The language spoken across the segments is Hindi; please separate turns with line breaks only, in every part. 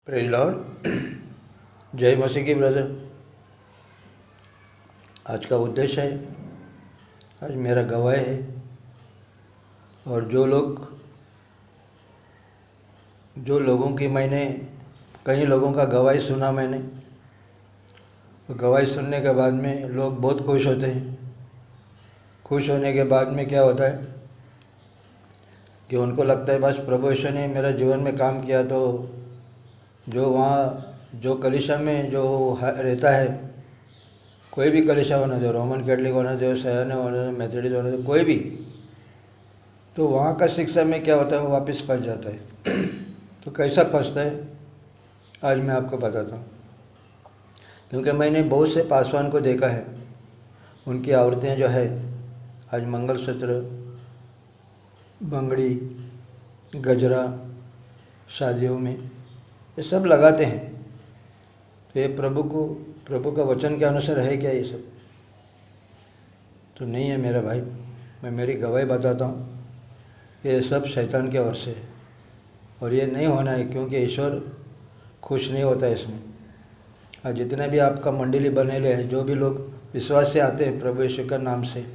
Praise Lord. जय मसीह की ब्रदर। आज का उद्देश्य है, आज मेरा गवाही है और जो लोगों की मैंने कई लोगों का गवाही सुना मैंने, तो गवाही सुनने के बाद में लोग बहुत खुश होते हैं। खुश होने के बाद में क्या होता है कि उनको लगता है बस प्रभु यीशु ने मेरा जीवन में काम किया, तो जो वहाँ जो कलीसिया में जो रहता है, कोई भी कलीसिया होना दो, रोमन कैथोलिक होना दो, सयाने होना दो, मेथोडिस्ट होना दो, कोई भी, तो वहाँ का शिक्षा में क्या होता है, वो वापस फंस जाता है। तो कैसा फंसता है आज मैं आपको बताता हूँ, क्योंकि मैंने बहुत से पासवान को देखा है। उनकी औरतें जो है आज मंगलसूत्र, बंगड़ी, गजरा शादियों में ये सब लगाते हैं। तो ये प्रभु का वचन के अनुसार है क्या? ये सब तो नहीं है मेरा भाई। मैं मेरी गवाही बताता हूँ, ये सब शैतान के ओर से है और ये नहीं होना है, क्योंकि ईश्वर खुश नहीं होता इसमें। और जितने भी आपका मंडली बनेले हैं, जो भी लोग विश्वास से आते हैं प्रभु यीशु का नाम से,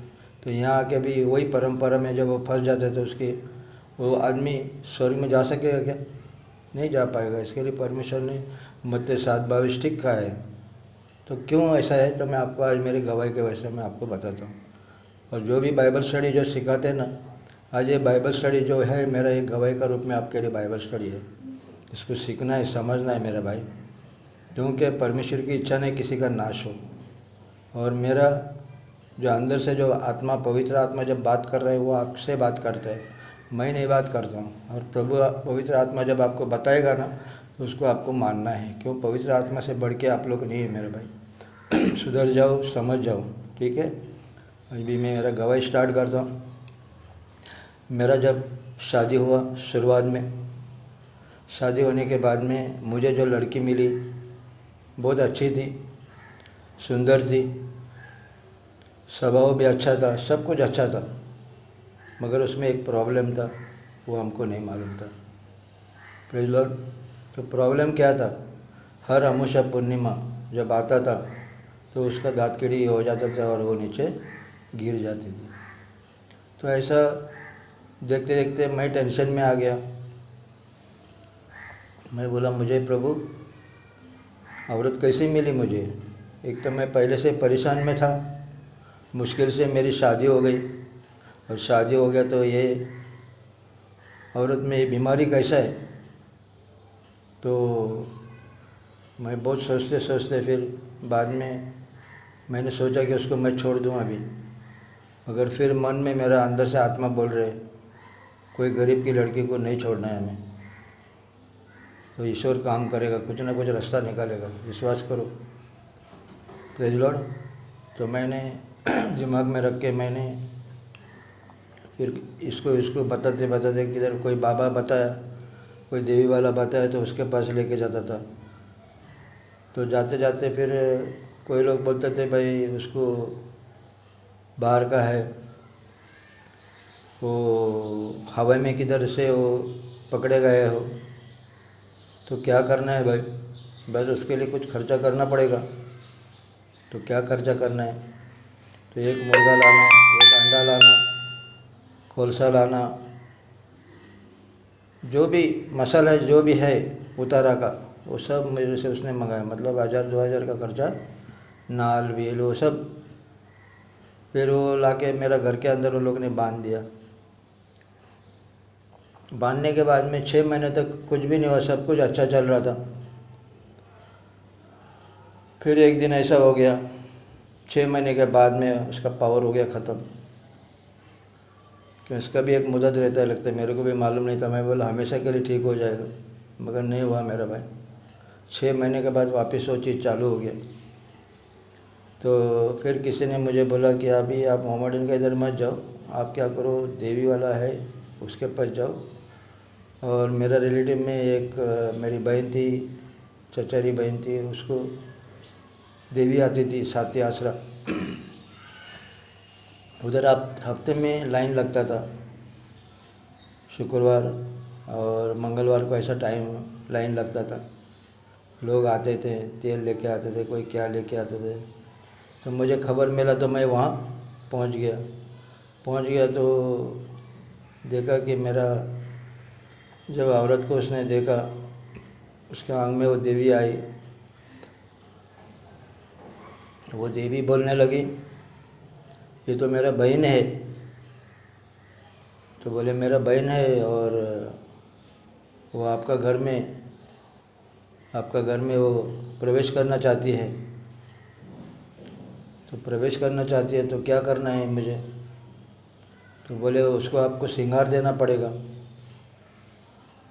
तो यहाँ आके भी वही परंपरा में जब वो फंस जाते हैं तो उसके वो आदमी स्वर्ग में जा सकेगा क्या? नहीं जा पाएगा। इसके लिए परमेश्वर ने मत्ती 7:22 ठीक कहा है। तो क्यों ऐसा है, तो मैं आपको आज मेरी गवाही के वजह से मैं आपको बताता हूँ। और जो भी बाइबल स्टडी जो सिखाते हैं ना, आज ये बाइबल स्टडी जो है मेरा एक गवाही का रूप में आपके लिए बाइबल स्टडी है। इसको सीखना है, समझना है मेरा भाई, क्योंकि परमेश्वर की इच्छा नहीं किसी का नाश हो। और मेरा जो अंदर से जो आत्मा, पवित्र आत्मा जब बात कर रहा है, वो आपसे बात करता है, मैं नहीं बात करता हूँ। और प्रभु पवित्र आत्मा जब आपको बताएगा ना, तो उसको आपको मानना है। क्यों? पवित्र आत्मा से बढ़ के आप लोग नहीं है मेरे भाई। सुधर जाओ, समझ जाओ, ठीक है। अभी मैं मेरा गवाही स्टार्ट करता हूँ। मेरा जब शादी हुआ, शुरुआत में शादी होने के बाद में मुझे जो लड़की मिली बहुत अच्छी थी, सुंदर थी, स्वभाव भी अच्छा था, सब कुछ अच्छा था, मगर उसमें एक प्रॉब्लम था, वो हमको नहीं मालूम था। Praise Lord. तो प्रॉब्लम क्या था? हर अमावस्या पूर्णिमा जब आता था तो उसका दाँत कीड़ी हो जाता था और वो नीचे गिर जाती थी। तो ऐसा देखते देखते मैं टेंशन में आ गया। मैं बोला, मुझे प्रभु औरत कैसी मिली मुझे? एक तो मैं पहले से परेशान में था, मुश्किल से मेरी शादी हो गई, और शादी हो गया तो ये औरत में ये बीमारी कैसा है? तो मैं बहुत सोचते सोचते फिर बाद में मैंने सोचा कि उसको मैं छोड़ दूँ अभी। मगर फिर मन में मेरा अंदर से आत्मा बोल रहे, कोई गरीब की लड़की को नहीं छोड़ना है हमें। तो ईश्वर काम करेगा, कुछ ना कुछ रास्ता निकालेगा, विश्वास करो। Praise Lord. तो मैंने दिमाग में रख के मैंने फिर इसको बताते बताते किधर कोई बाबा बताया, कोई देवी वाला बताया, तो उसके पास लेके जाता था। तो जाते जाते फिर कोई लोग बोलते थे, भाई उसको बाहर का है, वो हवा में किधर से वो पकड़े गए हो, तो क्या करना है भाई? बस उसके लिए कुछ खर्चा करना पड़ेगा। तो क्या खर्चा करना है? तो एक मुर्गा लाना, एक अंडा लाना, खोलसा लाना, जो भी मसाला जो भी है उतारा का, वो सब मेरे से उसने मंगाया। मतलब 1000-2000 का खर्चा, नाल वेल वो सब। फिर वो लाके मेरा घर के अंदर उन लोग ने बांध दिया। बांधने के बाद में 6 महीने तक कुछ भी नहीं हुआ, सब कुछ अच्छा चल रहा था। फिर एक दिन ऐसा हो गया, 6 महीने के बाद में उसका पावर हो गया ख़त्म। कि उसका भी एक मुद्दत रहता है, लगता है, मेरे को भी मालूम नहीं था। मैं बोला हमेशा के लिए ठीक हो जाएगा, मगर नहीं हुआ मेरा भाई। 6 महीने के बाद वापस वो चीज़ चालू हो गया। तो फिर किसी ने मुझे बोला कि अभी आप मोहम्मडन के इधर मत जाओ, आप क्या करो, देवी वाला है उसके पास जाओ। और मेरा रिलेटिव में एक मेरी बहन थी, चचेरी बहन थी, उसको देवी आती थी, साथी आसरा। उधर आप हफ्ते में लाइन लगता था, शुक्रवार और मंगलवार को ऐसा टाइम लाइन लगता था। लोग आते थे, तेल लेके आते थे, कोई क्या लेके आते थे। तो मुझे खबर मिला तो मैं वहाँ पहुँच गया तो देखा कि मेरा, जब औरत को उसने देखा, उसके आंख में वो देवी आई। वो देवी बोलने लगी, ये तो मेरा बहन है। तो बोले मेरा बहन है और वो आपका घर में वो प्रवेश करना चाहती है। तो प्रवेश करना चाहती है तो क्या करना है मुझे? तो बोले उसको आपको श्रृंगार देना पड़ेगा।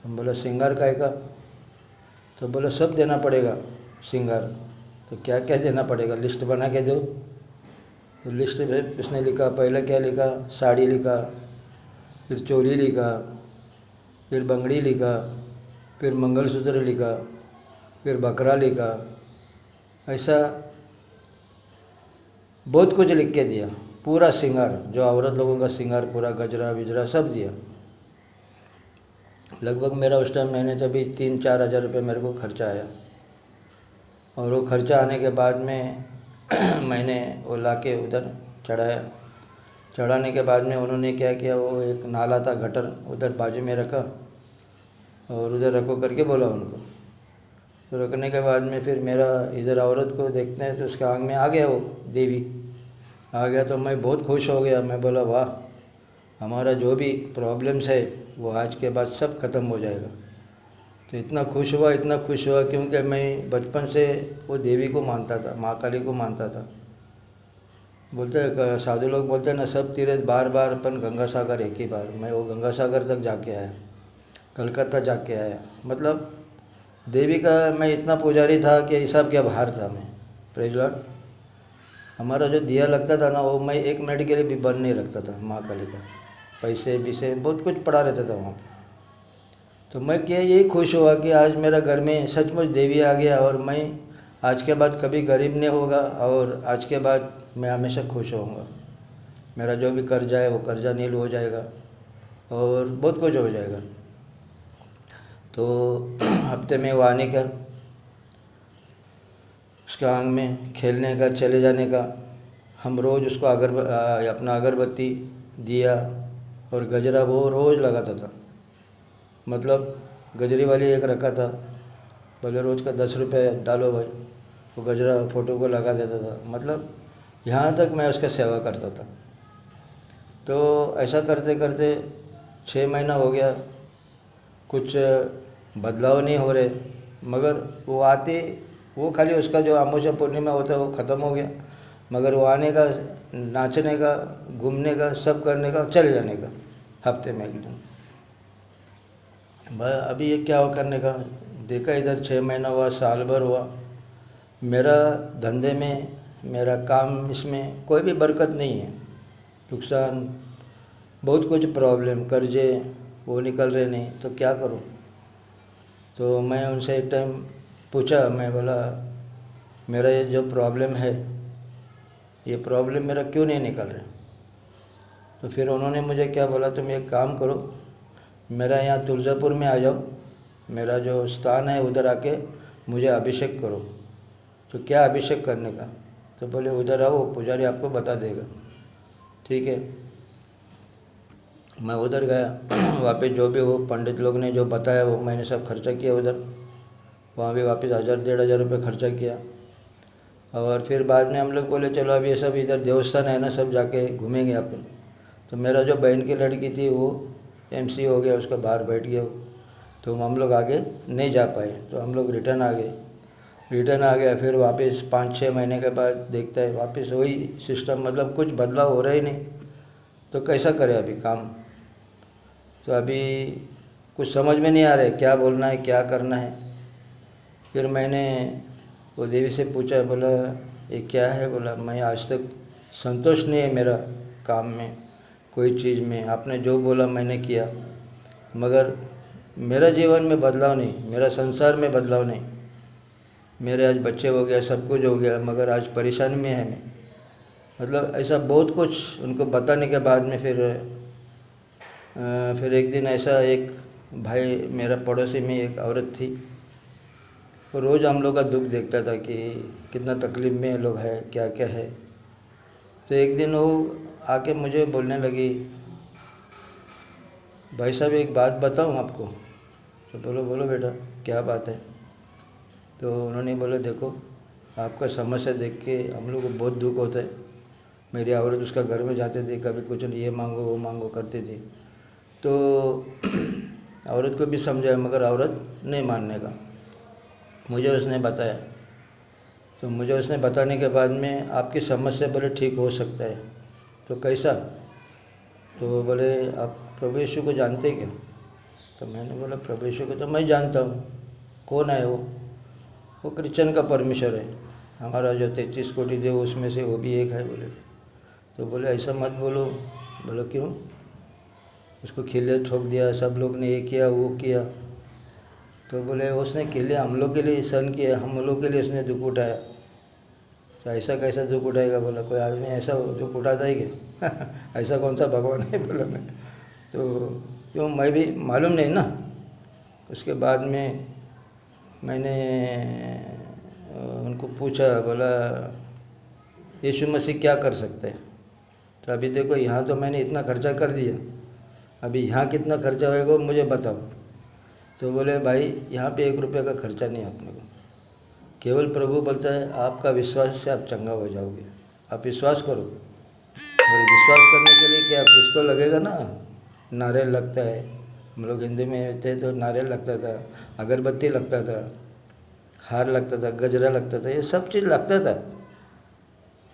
हम बोला श्रृंगार काहे का? तो बोले सब देना पड़ेगा श्रृंगार। तो क्या क्या देना पड़ेगा, लिस्ट बना के दो। तो लिस्ट में उसने लिखा, पहले क्या लिखा, साड़ी लिखा, फिर चोली लिखा, फिर बंगड़ी लिखा, फिर मंगलसूत्र लिखा, फिर बकरा लिखा। ऐसा बहुत कुछ लिख के दिया, पूरा श्रृंगार, जो औरत लोगों का श्रृंगार, पूरा गजरा विजरा सब दिया। लगभग मेरा उस टाइम मैंने तभी 3-4 हज़ार रुपये मेरे को खर्चा आया। और वो खर्चा आने के बाद में मैंने वो ला के उधर चढ़ाने के बाद में उन्होंने क्या किया, वो एक नाला था, गटर, उधर बाजू में रखा और उधर रखो करके बोला उनको। तो रखने के बाद में फिर मेरा इधर औरत को देखते हैं तो उसके आँख में आ गया, वो देवी आ गया। तो मैं बहुत खुश हो गया। मैं बोला वाह, हमारा जो भी प्रॉब्लम्स है वो आज के बाद सब ख़त्म हो जाएगा। तो इतना खुश हुआ क्योंकि मैं बचपन से वो देवी को मानता था, माँ काली को मानता था। बोलते हैं साधु लोग बोलते हैं ना, सब तीर्थ बार बार, अपन गंगा सागर एक ही बार। मैं वो गंगा सागर तक जाके आया, कलकत्ता जाके आया। मतलब देवी का मैं इतना पुजारी था कि हिसाब क्या बाहर था मैं। Praise Lord. हमारा जो दिया लगता था ना, वो मैं 1 मिनट के लिए भी बंद नहीं रखता था। माँ काली का पैसे विसे बहुत कुछ पड़ा रहता था वहाँ पे। तो मैं क्या यही खुश हुआ कि आज मेरा घर में सचमुच देवी आ गया और मैं आज के बाद कभी गरीब नहीं होगा और आज के बाद मैं हमेशा खुश होऊंगा। मेरा जो भी कर्जा है वो कर्जा नील हो जाएगा और बहुत कुछ हो जाएगा। तो हफ्ते में वो आने का, उसके आंग में खेलने का, चले जाने का। हम रोज़ उसको अपना अगरबत्ती दिया और गजरा वो रोज़ लगाता था। मतलब गजरी वाली एक रखा था, बोले रोज़ का 10 रुपये डालो भाई, वो गजरा फ़ोटो को लगा देता था। मतलब यहाँ तक मैं उसका सेवा करता था। तो ऐसा करते करते 6 महीना हो गया, कुछ बदलाव नहीं हो रहे। मगर वो खाली उसका जो अमावस्या पूर्णिमा होता है वो ख़त्म हो गया, मगर वो आने का, नाचने का, घूमने का, सब करने का, चले जाने का हफ्ते में 1 दिन। अभी ये क्या करने का, देखा इधर 6 महीना हुआ, साल भर हुआ। मेरा धंधे में, मेरा काम, इसमें कोई भी बरकत नहीं है, नुकसान, बहुत कुछ प्रॉब्लम, कर्जे वो निकल रहे नहीं। तो क्या करूं? तो मैं उनसे एक टाइम पूछा, मैं बोला मेरा ये जो प्रॉब्लम है, ये प्रॉब्लम मेरा क्यों नहीं निकल रहा? तो फिर उन्होंने मुझे क्या बोला, तुम एक काम करो, मेरा यहाँ तुलजापुर में आ जाओ, मेरा जो स्थान है उधर आके मुझे अभिषेक करो। तो क्या अभिषेक करने का? तो बोले उधर आओ, पुजारी आपको बता देगा। ठीक है, मैं उधर गया। वापस जो भी वो पंडित लोग ने जो बताया वो मैंने सब खर्चा किया उधर। वहाँ भी वापस 1000-1500 रुपये खर्चा किया। और फिर बाद में हम लोग बोले चलो अब ये सब इधर देवस्थान है ना, सब जाके घूमेंगे अपन। तो मेरा जो बहन की लड़की थी वो MC हो गया, उसका बाहर बैठ गया। तो हम लोग आगे नहीं जा पाए, तो हम लोग रिटर्न आ गया। फिर वापस 5-6 महीने के बाद देखता है वापस वही सिस्टम, मतलब कुछ बदलाव हो रहा ही नहीं। तो कैसा करे अभी काम? तो अभी कुछ समझ में नहीं आ रहा है क्या बोलना है, क्या करना है। फिर मैंने वो देवी से पूछा, बोला ये क्या है? बोला मैं आज तक संतोष नहीं है मेरा काम में, कोई चीज़ में। आपने जो बोला मैंने किया, मगर मेरा जीवन में बदलाव नहीं, मेरा संसार में बदलाव नहीं। मेरे आज बच्चे हो गया, सब कुछ हो गया, मगर आज परेशानी में है मैं। मतलब ऐसा बहुत कुछ उनको बताने के बाद में फिर एक दिन ऐसा, एक भाई, मेरा पड़ोसी में एक औरत थी, वो रोज़ हम लोग का दुख देखता था कि कितना तकलीफ़ में लोग है, क्या क्या है। तो एक दिन वो आके मुझे बोलने लगी, भाई साहब एक बात बताऊं आपको। तो बोलो बोलो बेटा, क्या बात है। तो उन्होंने बोला, देखो आपका समस्या देख के हम लोग को बहुत दुख होता है। मेरी औरत उसका घर में जाते थे, कभी कुछ ये मांगो वो मांगो करती थी। तो औरत को भी समझाया मगर औरत नहीं मानने का। मुझे उसने बताया, तो मुझे उसने बताने के बाद में आपकी समस्या बोले ठीक हो सकता है। तो कैसा। तो बोले आप प्रभु यीशु को जानते क्या। तो मैंने बोला प्रभु यीशु को तो मैं जानता हूँ। कौन है वो क्रिश्चियन का परमेश्वर है, हमारा जो 33 कोटि देव उसमें से वो भी एक है बोले। तो बोले ऐसा मत बोलो। बोलो क्यों। उसको खिले ठोक दिया, सब लोग ने ये किया वो किया। तो बोले उसने किले हम लोग के लिए सहन किया, हम लोग के लिए उसने दुख उठाया। तो ऐसा कैसा दुख उठाएगा। बोला कोई आदमी ऐसा दुख उठाता ही क्या ऐसा कौन सा भगवान है। बोला मैं तो क्यों, मैं भी मालूम नहीं ना। उसके बाद में मैंने उनको पूछा, बोला यीशु मसीह क्या कर सकते हैं। तो अभी देखो यहाँ तो मैंने इतना खर्चा कर दिया, अभी यहाँ कितना खर्चा होएगा मुझे बताओ। तो बोले भाई यहाँ पे 1 रुपये का खर्चा नहीं अपने को, केवल प्रभु बोलता है आपका विश्वास से आप चंगा हो जाओगे, आप विश्वास करो। और विश्वास करने के लिए क्या कुछ तो लगेगा ना। नारियल लगता है, हम लोग हिंदी में थे तो नारियल लगता था, अगरबत्ती लगता था, हार लगता था, गजरा लगता था, ये सब चीज़ लगता था।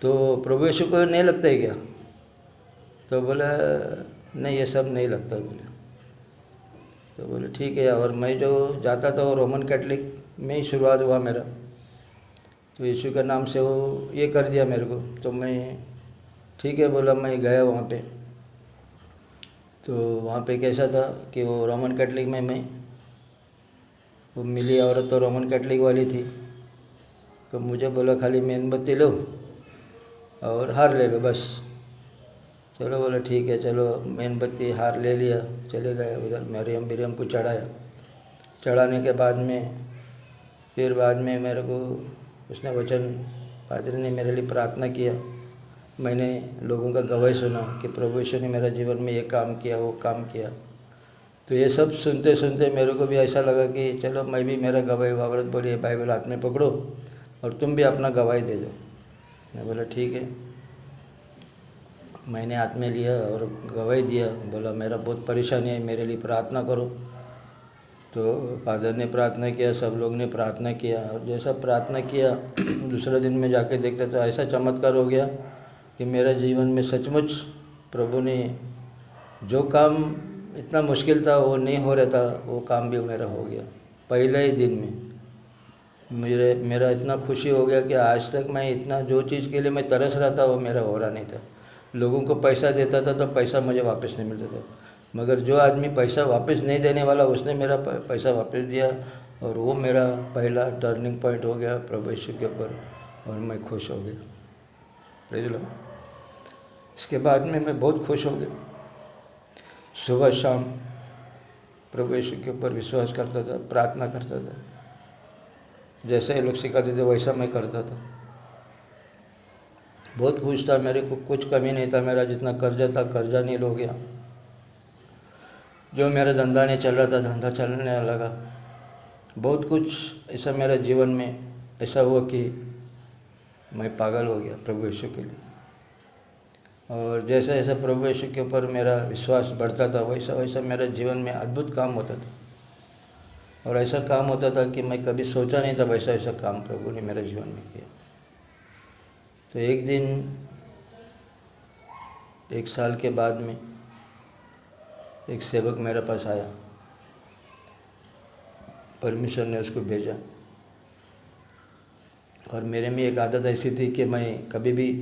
तो प्रभु यीशु को नहीं लगता है क्या। तो बोला नहीं ये सब नहीं लगता बोले। तो बोले ठीक है। और मैं जो जाता था वो रोमन कैथलिक में ही शुरुआत हुआ मेरा। तो यीशु के नाम से वो ये कर दिया मेरे को। तो मैं ठीक है बोला, मैं गया वहाँ पे। तो वहाँ पे कैसा था कि वो रोमन कैथलिक में मैं वो मिली औरत तो रोमन कैथलिक वाली थी। तो मुझे बोला खाली मेणबत्ती लो और हार ले लो बस। चलो बोला ठीक है, चलो मेणबत्ती हार ले लिया, चले गए उधर मरियम बिरियम को चढ़ाया। चढ़ाने के बाद में फिर बाद में मेरे को उसने वचन पादरी ने मेरे लिए प्रार्थना किया। मैंने लोगों का गवाही सुना कि प्रभु यीशु ने मेरा जीवन में ये काम किया वो काम किया। तो ये सब सुनते सुनते मेरे को भी ऐसा लगा कि चलो मैं भी मेरा गवाही, औरत बोली बाइबल हाथ में पकड़ो और तुम भी अपना गवाही दे दो। मैं बोला ठीक है। मैंने हाथ में लिया और गवाही दिया। बोला मेरा बहुत परेशानी है, मेरे लिए प्रार्थना करो। तो फादर ने प्रार्थना किया, सब लोग ने प्रार्थना किया। और जैसा प्रार्थना किया दूसरे दिन में जाके देखते तो ऐसा चमत्कार हो गया कि मेरा जीवन में सचमुच प्रभु ने जो काम इतना मुश्किल था वो नहीं हो रहा था, वो काम भी मेरा हो गया पहले ही दिन में। मेरा इतना खुशी हो गया कि आज तक मैं इतना जो चीज़ के लिए मैं तरस रहा था वो मेरा हो रहा नहीं था। लोगों को पैसा देता था तो पैसा मुझे वापस नहीं मिलता था, मगर जो आदमी पैसा वापस नहीं देने वाला उसने मेरा पैसा वापस दिया। और वो मेरा पहला टर्निंग पॉइंट हो गया प्रभु यीशु के ऊपर, और मैं खुश हो गया। Praise the Lord. इसके बाद में मैं बहुत खुश हो गया। सुबह शाम प्रभु यीशु के ऊपर विश्वास करता था, प्रार्थना करता था, जैसे ये लोग सिखाते थे वैसा मैं करता था। बहुत खुश था, मेरे को कुछ कमी नहीं था। मेरा जितना कर्जा था कर्जा नील हो गया। जो मेरा धंधा नहीं चल रहा था धंधा चलने लगा। बहुत कुछ ऐसा मेरा जीवन में ऐसा हुआ कि मैं पागल हो गया प्रभु यीशु के लिए। और जैसे जैसे प्रभु यीशु के ऊपर मेरा विश्वास बढ़ता था वैसा वैसा मेरे जीवन में अद्भुत काम होता था। और ऐसा काम होता था कि मैं कभी सोचा नहीं था वैसा ऐसा काम प्रभु ने मेरे जीवन में किया। तो एक दिन 1 साल के बाद में एक सेवक मेरे पास आया, परमेश्वर ने उसको भेजा। और मेरे में एक आदत ऐसी थी कि मैं कभी भी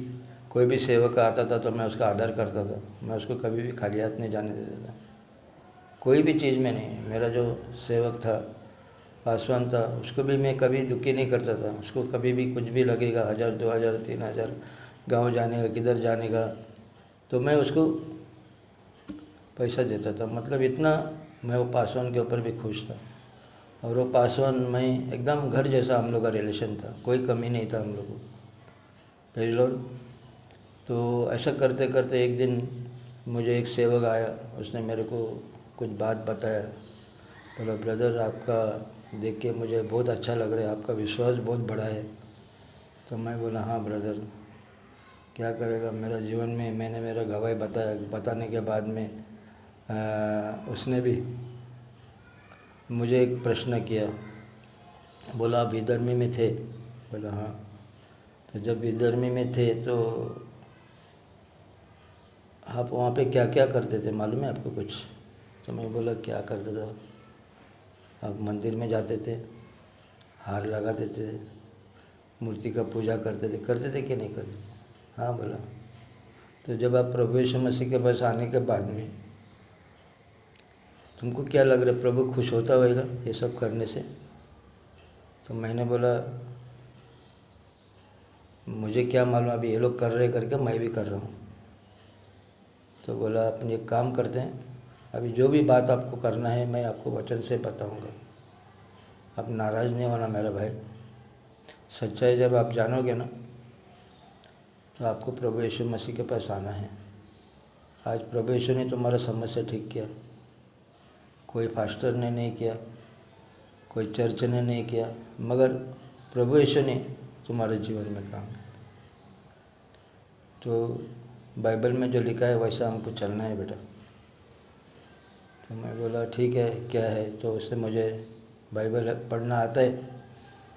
कोई भी सेवक आता था तो मैं उसका आदर करता था। मैं उसको कभी भी खाली हाथ नहीं जाने देता था, कोई भी चीज़ में नहीं। मेरा जो सेवक था पासवान था उसको भी मैं कभी दुखी नहीं करता था। उसको कभी भी कुछ भी लगेगा 1000 2000 3000 गांव जाने का किधर जाने का तो मैं उसको पैसा देता था। मतलब इतना मैं वो पासवान के ऊपर भी खुश था। और वो पासवान मैं एकदम घर जैसा हम लोग का रिलेशन था, कोई कमी नहीं था हम लोग को। Praise Lord. तो ऐसा करते करते एक दिन मुझे एक सेवक आया, उसने मेरे को कुछ बात बताया। बोला ब्रदर आपका देख के मुझे बहुत अच्छा लग रहा है, आपका विश्वास बहुत बड़ा है। तो मैं बोला हाँ ब्रदर, क्या करेगा मेरा जीवन में। मैंने मेरा गवाही बताने के बाद में उसने भी मुझे एक प्रश्न किया। बोला आप विधर्मी में थे? बोला हाँ। तो जब विधर्मी में थे तो आप वहाँ पे क्या क्या करते थे, मालूम है आपको कुछ? तो मैं बोला क्या करता था? आप मंदिर में जाते थे, हार लगाते थे, मूर्ति का पूजा करते थे कि नहीं करते थे? हाँ बोला। तो जब आप प्रभु यीशु मसीह के पास आने के बाद में तुमको क्या लग रहा है, प्रभु खुश होता होगा ये सब करने से? तो मैंने बोला मुझे क्या मालूम, अभी ये लोग कर रहे करके मैं भी कर रहा हूँ। तो बोला अपन एक काम करते हैं, अभी जो भी बात आपको करना है मैं आपको वचन से बताऊँगा, आप नाराज़ नहीं होना मेरा भाई। सच्चाई जब आप जानोगे ना तो आपको प्रभु यीशु मसीह के पास आना है। आज प्रभु यीशु ने तुम्हारा समस्या ठीक किया, कोई फास्टर ने नहीं किया, कोई चर्च ने नहीं किया, मगर प्रभु यीशु ने तुम्हारे जीवन में काम। तो बाइबल में जो लिखा है वैसा हमको चलना है बेटा। तो मैं बोला ठीक है, क्या है? तो उससे मुझे बाइबल पढ़ना आता है।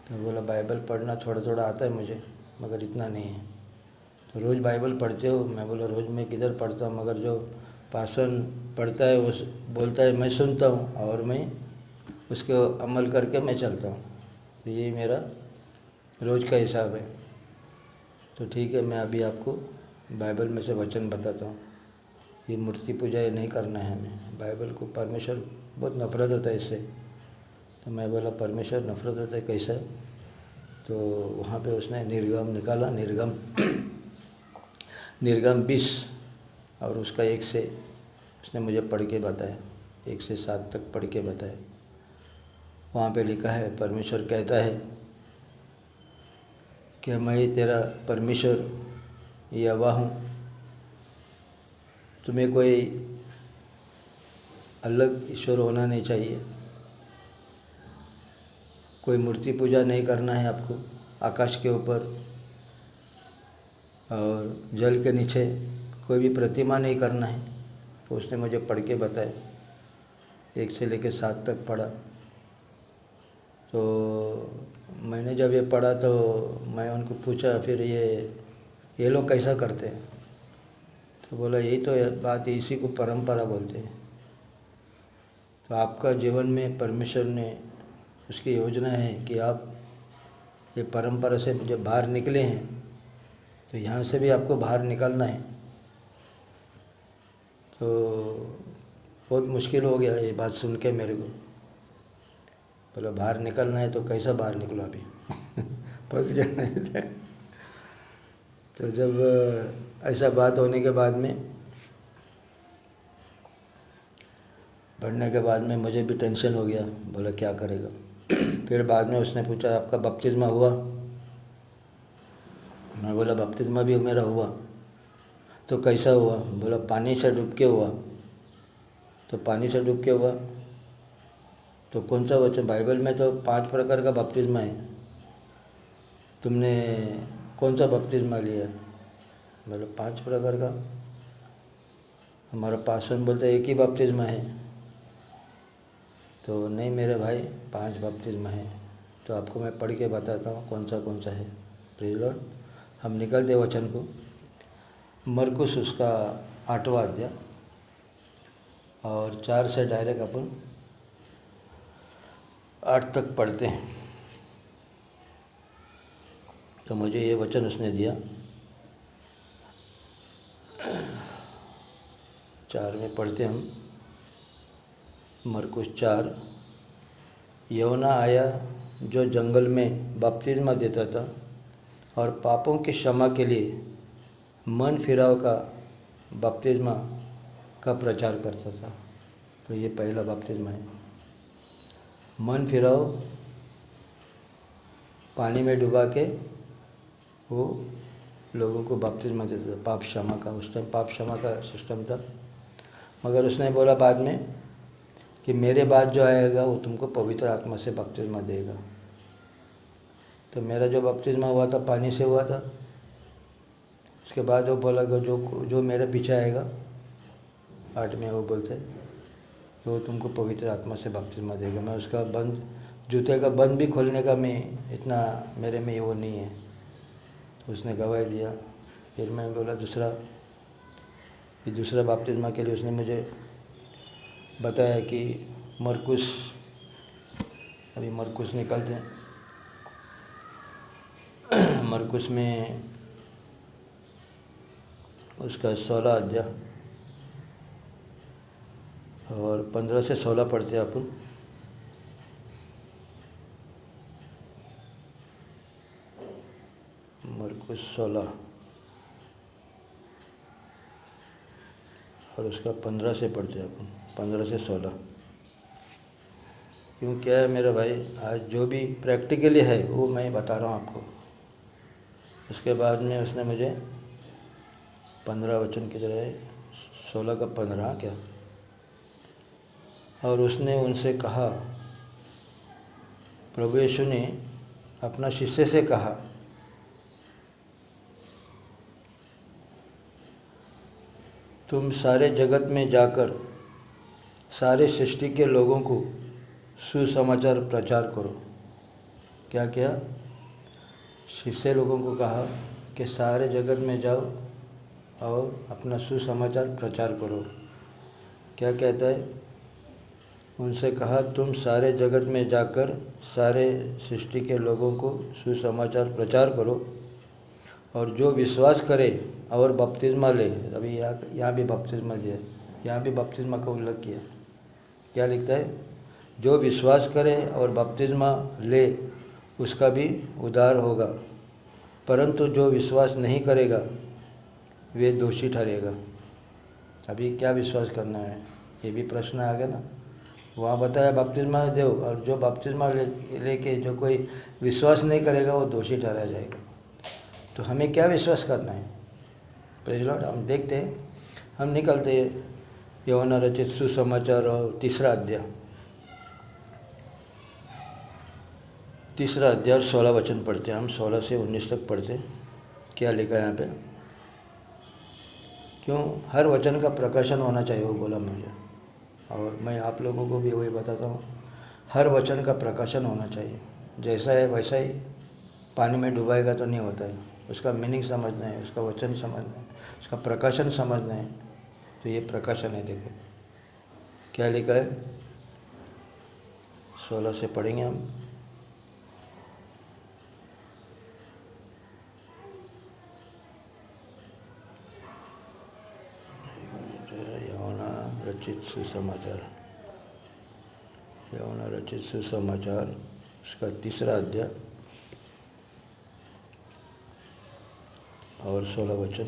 तो बोला बाइबल पढ़ना थोड़ा थोड़ा आता है मुझे, मगर इतना नहीं है। तो रोज़ बाइबल पढ़ते हो? मैं बोला रोज़ मैं किधर पढ़ता हूँ, मगर जो पासन पढ़ता है उस बोलता है मैं सुनता हूँ और मैं उसको अमल करके मैं चलता हूँ। तो यही मेरा रोज़ का हिसाब है। तो ठीक है, मैं अभी आपको बाइबल में से वचन बताता हूँ। ये मूर्ति पूजा ये नहीं करना है हमें। बाइबल को परमेश्वर बहुत नफ़रत होता है इससे। तो मैं बोला परमेश्वर नफ़रत होता है कैसा? तो वहाँ पे उसने निर्गम निकाला, निर्गम 20 और उसका 1 से उसने मुझे पढ़ के बताया, 1 से 7 तक पढ़ के बताया। वहाँ पे लिखा है परमेश्वर कहता है कि मैं तेरा परमेश्वर यहोवा हूँ, तुम्हें कोई अलग ईश्वर होना नहीं चाहिए, कोई मूर्ति पूजा नहीं करना है आपको, आकाश के ऊपर और जल के नीचे कोई भी प्रतिमा नहीं करना है। तो उसने मुझे पढ़ के बताया, 1 से लेकर 7 तक पढ़ा। तो मैंने जब ये पढ़ा तो मैं उनको पूछा फिर ये लोग कैसा करते हैं? तो बोला यही तो बात है, इसी को परंपरा बोलते हैं। तो आपका जीवन में परमेश्वर ने उसकी योजना है कि आप ये परंपरा से जब बाहर निकले हैं तो यहाँ से भी आपको बाहर निकलना है। तो बहुत मुश्किल हो गया ये बात सुन के मेरे को। बोला बाहर निकलना है तो कैसा बाहर निकलो अभी फंस गया नहीं थे। तो जब ऐसा बात होने के बाद में पढ़ने के बाद में मुझे भी टेंशन हो गया। बोला क्या करेगा? फिर बाद में उसने पूछा आपका बपतिस्मा हुआ? मैं बोला बपतिस्मा भी मेरा हुआ। तो कैसा हुआ? बोला पानी से डूब के हुआ। तो पानी से डूब के हुआ तो कौन सा वचन? बाइबल में तो 5 प्रकार का बपतिस्मा है, तुमने कौन सा बपतिस्मा लिया? बोला 5 प्रकार का। हमारा पासन बोलता है एक ही बपतिस्मा है। तो नहीं मेरे भाई 5 बपतिस्मा है। तो आपको मैं पढ़ के बताता हूँ कौन सा है। Praise Lord. हम निकलते वचन को, मरकुस उसका 8वां अध्याय और 4 से डायरेक्ट अपन 8 तक पढ़ते हैं। तो मुझे ये वचन उसने दिया, 4 में पढ़ते हम। मरकुस 4। यूहन्ना आया जो जंगल में बपतिस्मा देता था और पापों की क्षमा के लिए मन फिराव का बपतिस्मा का प्रचार करता था। तो ये पहला बपतिस्मा है। मन फिराओ, पानी में डुबा के वो लोगों को बपतिस्मा देते थे, पाप क्षमा का। उस टाइम पाप क्षमा का सिस्टम था। मगर उसने बोला बाद में कि मेरे बाद जो आएगा वो तुमको पवित्र आत्मा से बपतिस्मा देगा। तो मेरा जो बपतिस्मा हुआ था पानी से हुआ था। उसके बाद वो बोला कि जो मेरे पीछे आएगा, 8 में वो बोलते वो तुमको पवित्र आत्मा से बपतिस्मा देगा। मैं उसका बंद, जूते का बंद भी खोलने का मैं इतना मेरे में वो नहीं है। तो उसने गवाही दिया। फिर मैं बोला दूसरा बपतिस्मा के लिए उसने मुझे बताया कि मरकुस, अभी मरकुस निकलते हैं। मरकुस में उसका 16 अध्याय और 15 से 16 पढ़ते हैं अपन। मरकुस 16 और उसका 15 से पढ़ते हैं अपन, 15 से 16। क्यों क्या है मेरा भाई, आज जो भी प्रैक्टिकली है वो मैं बता रहा हूँ आपको। उसके बाद में उसने मुझे 15 वचन की तरह 16 का 15 क्या, और उसने उनसे कहा, प्रभु यीशु ने अपना शिष्य से कहा, तुम सारे जगत में जाकर सारे सृष्टि के लोगों को सुसमाचार प्रचार करो। क्या क्या? शिष्य लोगों को कहा कि सारे जगत में जाओ और अपना सुसमाचार प्रचार करो। क्या कहता है? उनसे कहा, तुम सारे जगत में जाकर सारे सृष्टि के लोगों को सुसमाचार प्रचार करो, और जो विश्वास करे और बपतिस्मा ले। अभी यहाँ भी बपतिस्मा दिया, यहाँ भी बपतिस्मा का उल्लेख किया। क्या लिखता है? जो विश्वास करे और बपतिस्मा ले उसका भी उद्धार होगा, परंतु जो विश्वास नहीं करेगा वे दोषी ठहरेगा। अभी क्या विश्वास करना है, ये भी प्रश्न आ गया ना। वहाँ बताया बपतिस्मा दो, और जो बपतिस्मा लेके जो कोई विश्वास नहीं करेगा वो दोषी ठहराया जाएगा। तो हमें क्या विश्वास करना है? Praise Lord. हम देखते हैं, हम निकलते हैं यूहन्ना रचित सुसमाचार और 3 अध्याय और 16 वचन पढ़ते हैं। हम 16 से 19 तक पढ़ते हैं। क्या लिखा है यहाँ पे? क्यों हर वचन का प्रकाशन होना चाहिए, वो बोला मुझे, और मैं आप लोगों को भी वही बताता हूँ। हर वचन का प्रकाशन होना चाहिए। जैसा है वैसा ही पानी में डुबाएगा तो नहीं होता है। उसका मीनिंग समझना है, उसका वचन समझना है, उसका प्रकाशन समझना है। तो ये प्रकाशन है। देखो क्या लिखा है, 16 से पढ़ेंगे हम। यूहन्ना रचित सुसमाचार उसका 3 अध्याय और 16 वचन।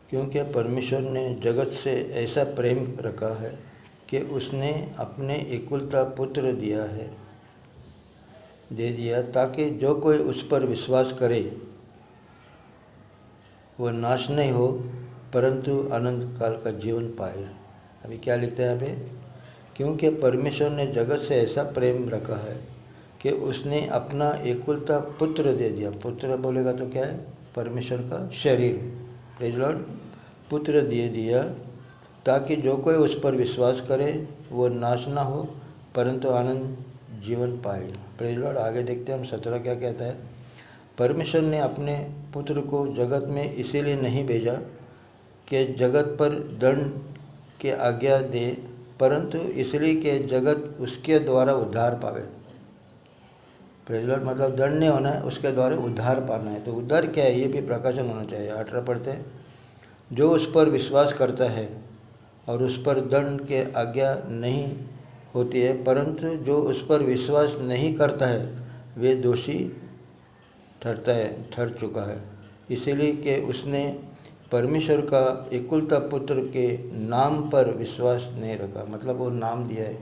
क्योंकि परमेश्वर ने जगत से ऐसा प्रेम रखा है कि उसने अपने एकलौता पुत्र दे दिया, ताकि जो कोई उस पर विश्वास करे वह नाश नहीं हो, परंतु अनंत काल का जीवन पाए। अभी क्या लिखता है यहाँ पे? क्योंकि परमेश्वर ने जगत से ऐसा प्रेम रखा है कि उसने अपना एकलौता पुत्र दे दिया। पुत्र बोलेगा तो क्या है? परमेश्वर का शरीर। Praise Lord. पुत्र दे दिया ताकि जो कोई उस पर विश्वास करे वो नाश ना हो, परंतु आनंद जीवन पाए। Praise Lord. आगे देखते हैं हम 17 क्या कहता है। परमेश्वर ने अपने पुत्र को जगत में इसीलिए नहीं भेजा कि जगत पर दंड की आज्ञा दे, परंतु इसलिए कि जगत उसके द्वारा उद्धार पावे। Praise Lord. मतलब दंड नहीं होना है, उसके द्वारा उद्धार पाना है। तो उद्धार क्या है, ये भी प्रकाशन होना चाहिए। 18 पढ़ते हैं। जो उस पर विश्वास करता है और उस पर दंड के आज्ञा नहीं होती है, परंतु जो उस पर विश्वास नहीं करता है वे दोषी ठहर चुका है, इसीलिए कि उसने परमेश्वर का एकलौता पुत्र के नाम पर विश्वास नहीं रखा। मतलब वो नाम दिया है,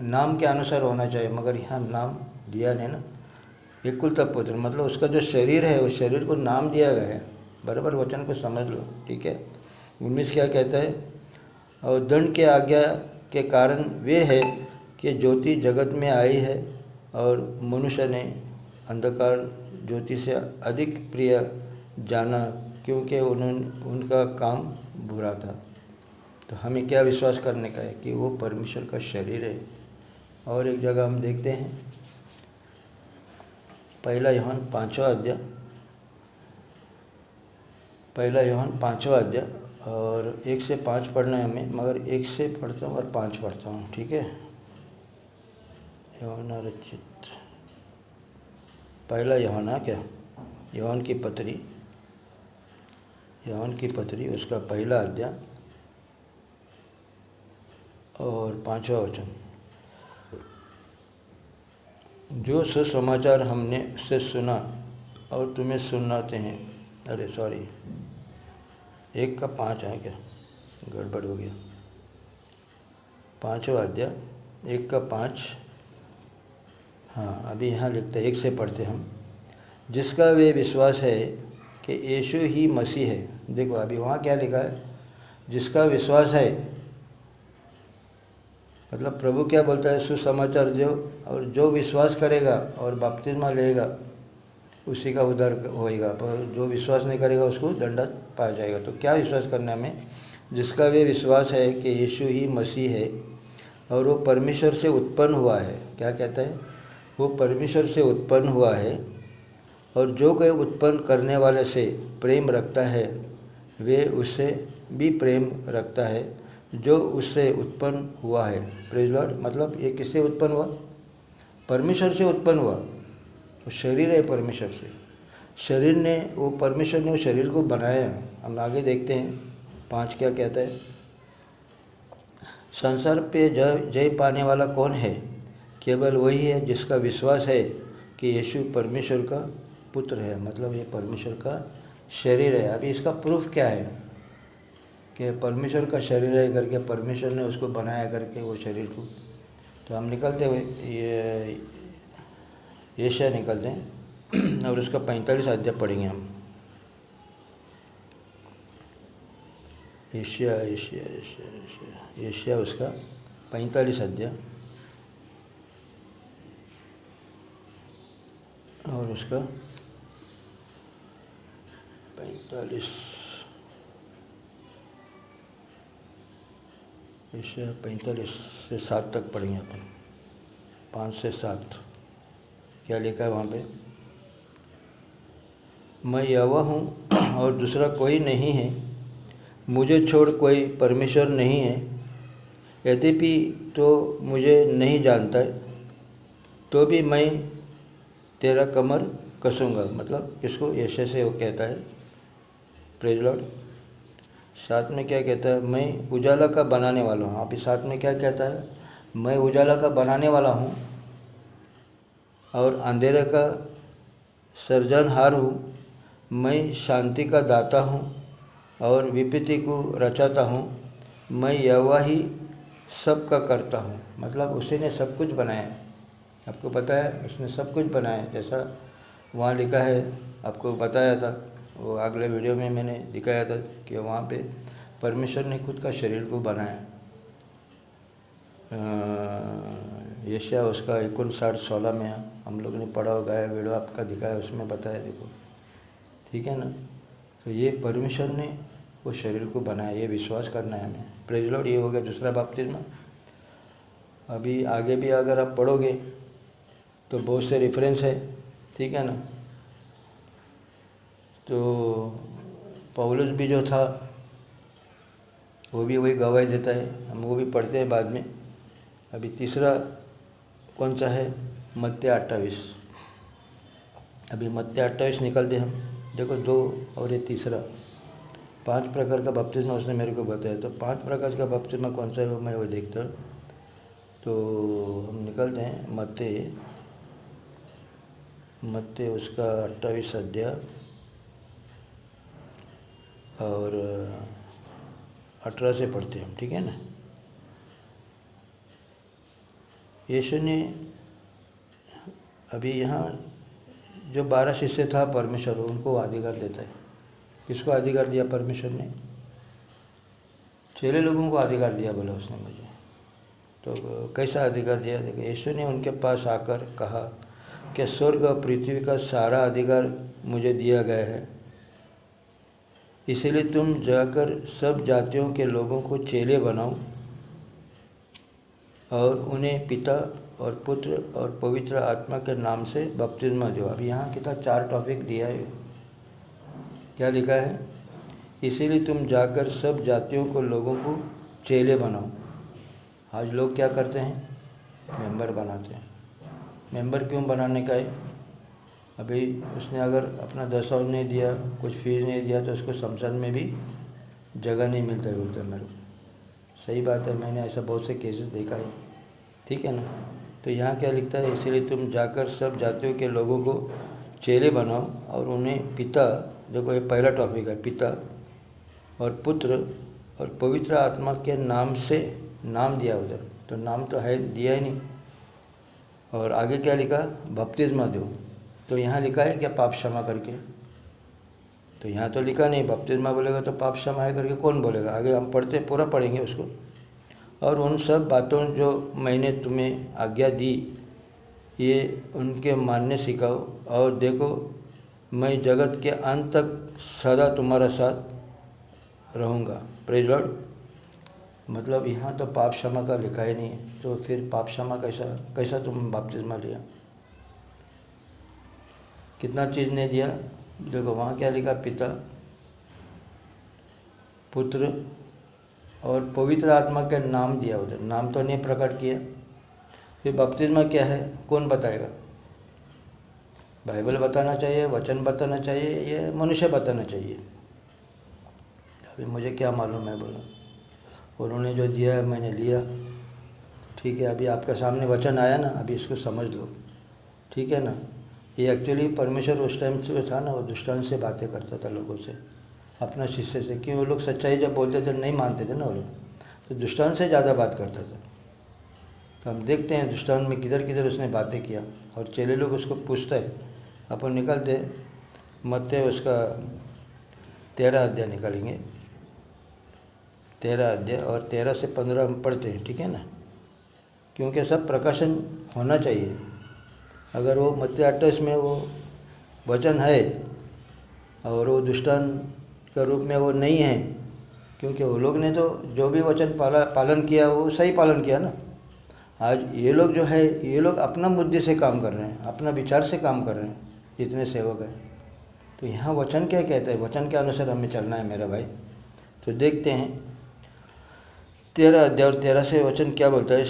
नाम के अनुसार होना चाहिए, मगर यहाँ नाम दिया नहीं ना। एकलौता पुत्र मतलब उसका जो शरीर है उस शरीर को नाम दिया गया है। बराबर वचन को समझ लो, ठीक है। 19 क्या कहता है? और दंड के आज्ञा के कारण वे है कि ज्योति जगत में आई है और मनुष्य ने अंधकार ज्योति से अधिक प्रिय जाना, क्योंकि उनका काम बुरा था। तो हमें क्या विश्वास करने का है कि वो परमेश्वर का शरीर है। और एक जगह हम देखते हैं, पहला यूहन्ना 5वां अध्याय, पहला यूहन्ना 5वां अध्याय, और 1 से 5 पढ़ना है हमें, मगर 1 से पढ़ता हूँ और 5 पढ़ता हूँ, ठीक है। यूहन्ना रचित पहला यूहन्ना, क्या यूहन्ना की पत्री उसका पहला अध्याय और 5वां वचन। जो सुसमाचार हमने से सुना और तुम्हें सुनाते हैं, अरे सॉरी 1 का 5 है, क्या गड़बड़ हो गया। 5वां अध्याय 1 का 5, हाँ अभी यहाँ लिखते हैं, 1 से पढ़ते हम। जिसका वे विश्वास है कि यीशु ही मसीह है। देखो अभी वहाँ क्या लिखा है? जिसका विश्वास है, मतलब प्रभु क्या बोलता है? सुसमाचार दो, और जो विश्वास करेगा और बपतिस्मा लेगा उसी का उद्धार होएगा, पर जो विश्वास नहीं करेगा उसको दंड पाया जाएगा। तो क्या विश्वास करना है हमें? जिसका वे विश्वास है कि यीशु ही मसीह है और वो परमेश्वर से उत्पन्न हुआ है। क्या कहता है? वो परमेश्वर से उत्पन्न हुआ है, और जो कोई उत्पन्न करने वाले से प्रेम रखता है वे उससे भी प्रेम रखता है जो उससे उत्पन्न हुआ है। Praise Lord. मतलब ये किससे उत्पन्न हुआ? परमेश्वर से उत्पन्न हुआ। वो शरीर है परमेश्वर से, शरीर ने वो परमेश्वर ने वो शरीर को बनाया। हम आगे देखते हैं 5 क्या कहता है? संसार पे जय पाने वाला कौन है? केवल वही है जिसका विश्वास है कि यीशु परमेश्वर का पुत्र है। मतलब ये परमेश्वर का शरीर है। अभी इसका प्रूफ क्या है कि परमेश्वर का शरीर है करके परमेश्वर ने उसको बनाया करके वो शरीर को। तो हम निकलते हुए ये यशाया निकलते हैं और उसका 45 अध्याय पढ़ेंगे हम। यशाया उसका 45 अध्याय और उसका 45 यशाया 45 से 7 तक पढ़ेंगे अपन। 5 से 7 क्या लिखा है वहाँ पे? मैं यहोवा हूँ और दूसरा कोई नहीं है, मुझे छोड़ कोई परमेश्वर नहीं है। यद्यपि तो मुझे नहीं जानता है, तो भी मैं तेरा कमर कसूँगा। मतलब इसको यशाया से वो कहता है। Praise Lord. साथ में क्या कहता है? मैं उजाला का बनाने वाला हूँ। आप इस साथ में क्या कहता है? मैं उजाला का बनाने वाला हूँ और अंधेरे का सृजनहार हूँ। मैं शांति का दाता हूँ और विपत्ति को रचाता हूँ। मैं यहोवा ही सब का करता हूँ। मतलब उसी ने सब कुछ बनाया। आपको पता है उसने सब कुछ बनाया, जैसा वहाँ लिखा है, आपको बताया था वो अगले वीडियो में मैंने दिखाया था कि वहाँ पे परमेश्वर ने खुद का शरीर को बनाया। यशाया उसका 59:16 में हम लोग ने पढ़ा होगा, वीडियो आपका दिखाया, उसमें बताया, देखो ठीक है ना। तो ये परमेश्वर ने वो शरीर को बनाया, ये विश्वास करना है हमें। Praise Lord. ये हो गया दूसरा बपतिस्मा। अभी आगे भी अगर आप पढ़ोगे तो बहुत से रेफरेंस है, ठीक है ना। तो पौलुस भी जो था वो भी वही गवाही देता है, हम वो भी पढ़ते हैं बाद में। अभी तीसरा कौन सा है? मत्ती 28। अभी मत्ती 28 निकलते हम। देखो 2 और ये तीसरा, 5 प्रकार का बपतिस्मा उसने मेरे को बताया। तो 5 प्रकार का बपतिस्मा कौन सा है वो मैं वो देखता हूँ। तो हम निकलते हैं मत्ती उसका 28 अध्याय और 18 से पढ़ते हैं हम, ठीक है ना। यीशु ने अभी यहाँ जो 12 शिष्य था परमेश्वर उनको अधिकार देता है। किसको अधिकार दिया परमेश्वर ने? चेले लोगों को अधिकार दिया बोला उसने मुझे। तो कैसा अधिकार दिया? देखो, यीशु ने उनके पास आकर कहा कि स्वर्ग और पृथ्वी का सारा अधिकार मुझे दिया गया है, इसलिए तुम जाकर सब जातियों के लोगों को चेले बनाओ और उन्हें पिता और पुत्र और पवित्र आत्मा के नाम से बपतिस्मा दो। अब यहाँ कितना 4 टॉपिक दिया है। क्या लिखा है? इसीलिए तुम जाकर सब जातियों को लोगों को चेले बनाओ। आज लोग क्या करते हैं? मेंबर बनाते हैं। मेंबर क्यों बनाने का है? अभी उसने अगर अपना 10 नहीं दिया, कुछ फीस नहीं दिया, तो उसको शमशान में भी जगह नहीं मिलता है, बोलते मेरे को। सही बात है, मैंने ऐसा बहुत से केसेस देखा है, ठीक है ना। तो यहाँ क्या लिखता है? इसीलिए तुम जाकर सब जातियों के लोगों को चेले बनाओ और उन्हें पिता, देखो ये पहला टॉपिक है, पिता और पुत्र और पवित्र आत्मा के नाम से नाम दिया उधर, तो नाम तो है दिया ही नहीं। और आगे क्या लिखा? बपतिस्मा दो। तो यहाँ लिखा है क्या पाप क्षमा करके? तो यहाँ तो लिखा नहीं। बपतिस्मा बोलेगा तो पाप क्षमा है करके कौन बोलेगा? आगे हम पढ़ते पूरा पढ़ेंगे उसको। और उन सब बातों जो मैंने तुम्हें आज्ञा दी ये उनके मानने सिखाओ, और देखो मैं जगत के अंत तक सदा तुम्हारा साथ रहूँगा। Praise Lord. मतलब यहाँ तो पाप क्षमा का लिखा ही नहीं है, तो फिर पाप क्षमा कैसा तुम बपतिस्मा लिया? कितना चीज़ ने दिया? देखो वहाँ क्या लिखा? पिता, पुत्र और पवित्र आत्मा के नाम दिया उधर, नाम तो नहीं प्रकट किया। फिर बपतिस्मा क्या है कौन बताएगा? बाइबल बताना चाहिए, वचन बताना चाहिए, ये मनुष्य बताना चाहिए। अभी मुझे क्या मालूम है बोला, उन्होंने जो दिया है मैंने लिया, ठीक है। अभी आपके सामने वचन आया ना, अभी इसको समझ लो, ठीक है ना। ये एक्चुअली परमेश्वर उस टाइम से था ना, वो दृष्टांत से बातें करता था लोगों से, अपना शिष्य से, कि वो लोग सच्चाई जब बोलते थे नहीं मानते थे ना वो लोग, तो दृष्टांत से ज़्यादा बात करता था। तो हम देखते हैं दृष्टांत में किधर किधर उसने बातें किया, और चेले लोग उसको पूछते हैं, अपन निकालते मत्ते उसका 13 अध्याय निकालेंगे, 13 अध्याय और 13 से 15 हम पढ़ते हैं, ठीक है ना। क्योंकि सब प्रकाशन होना चाहिए। अगर वो मत्ते 28 में वो वचन है और वो दृष्टांत का रूप में वो नहीं है, क्योंकि वो लोग ने तो जो भी वचन पालन किया वो सही पालन किया ना। आज ये लोग जो है, ये लोग अपना मुद्दे से काम कर रहे हैं, अपना विचार से काम कर रहे हैं, जितने सेवक हैं। तो यहाँ वचन क्या कहता है? वचन के अनुसार हमें चलना है मेरा भाई। तो देखते हैं 13 अध्याय और 13 से वचन क्या बोलता है।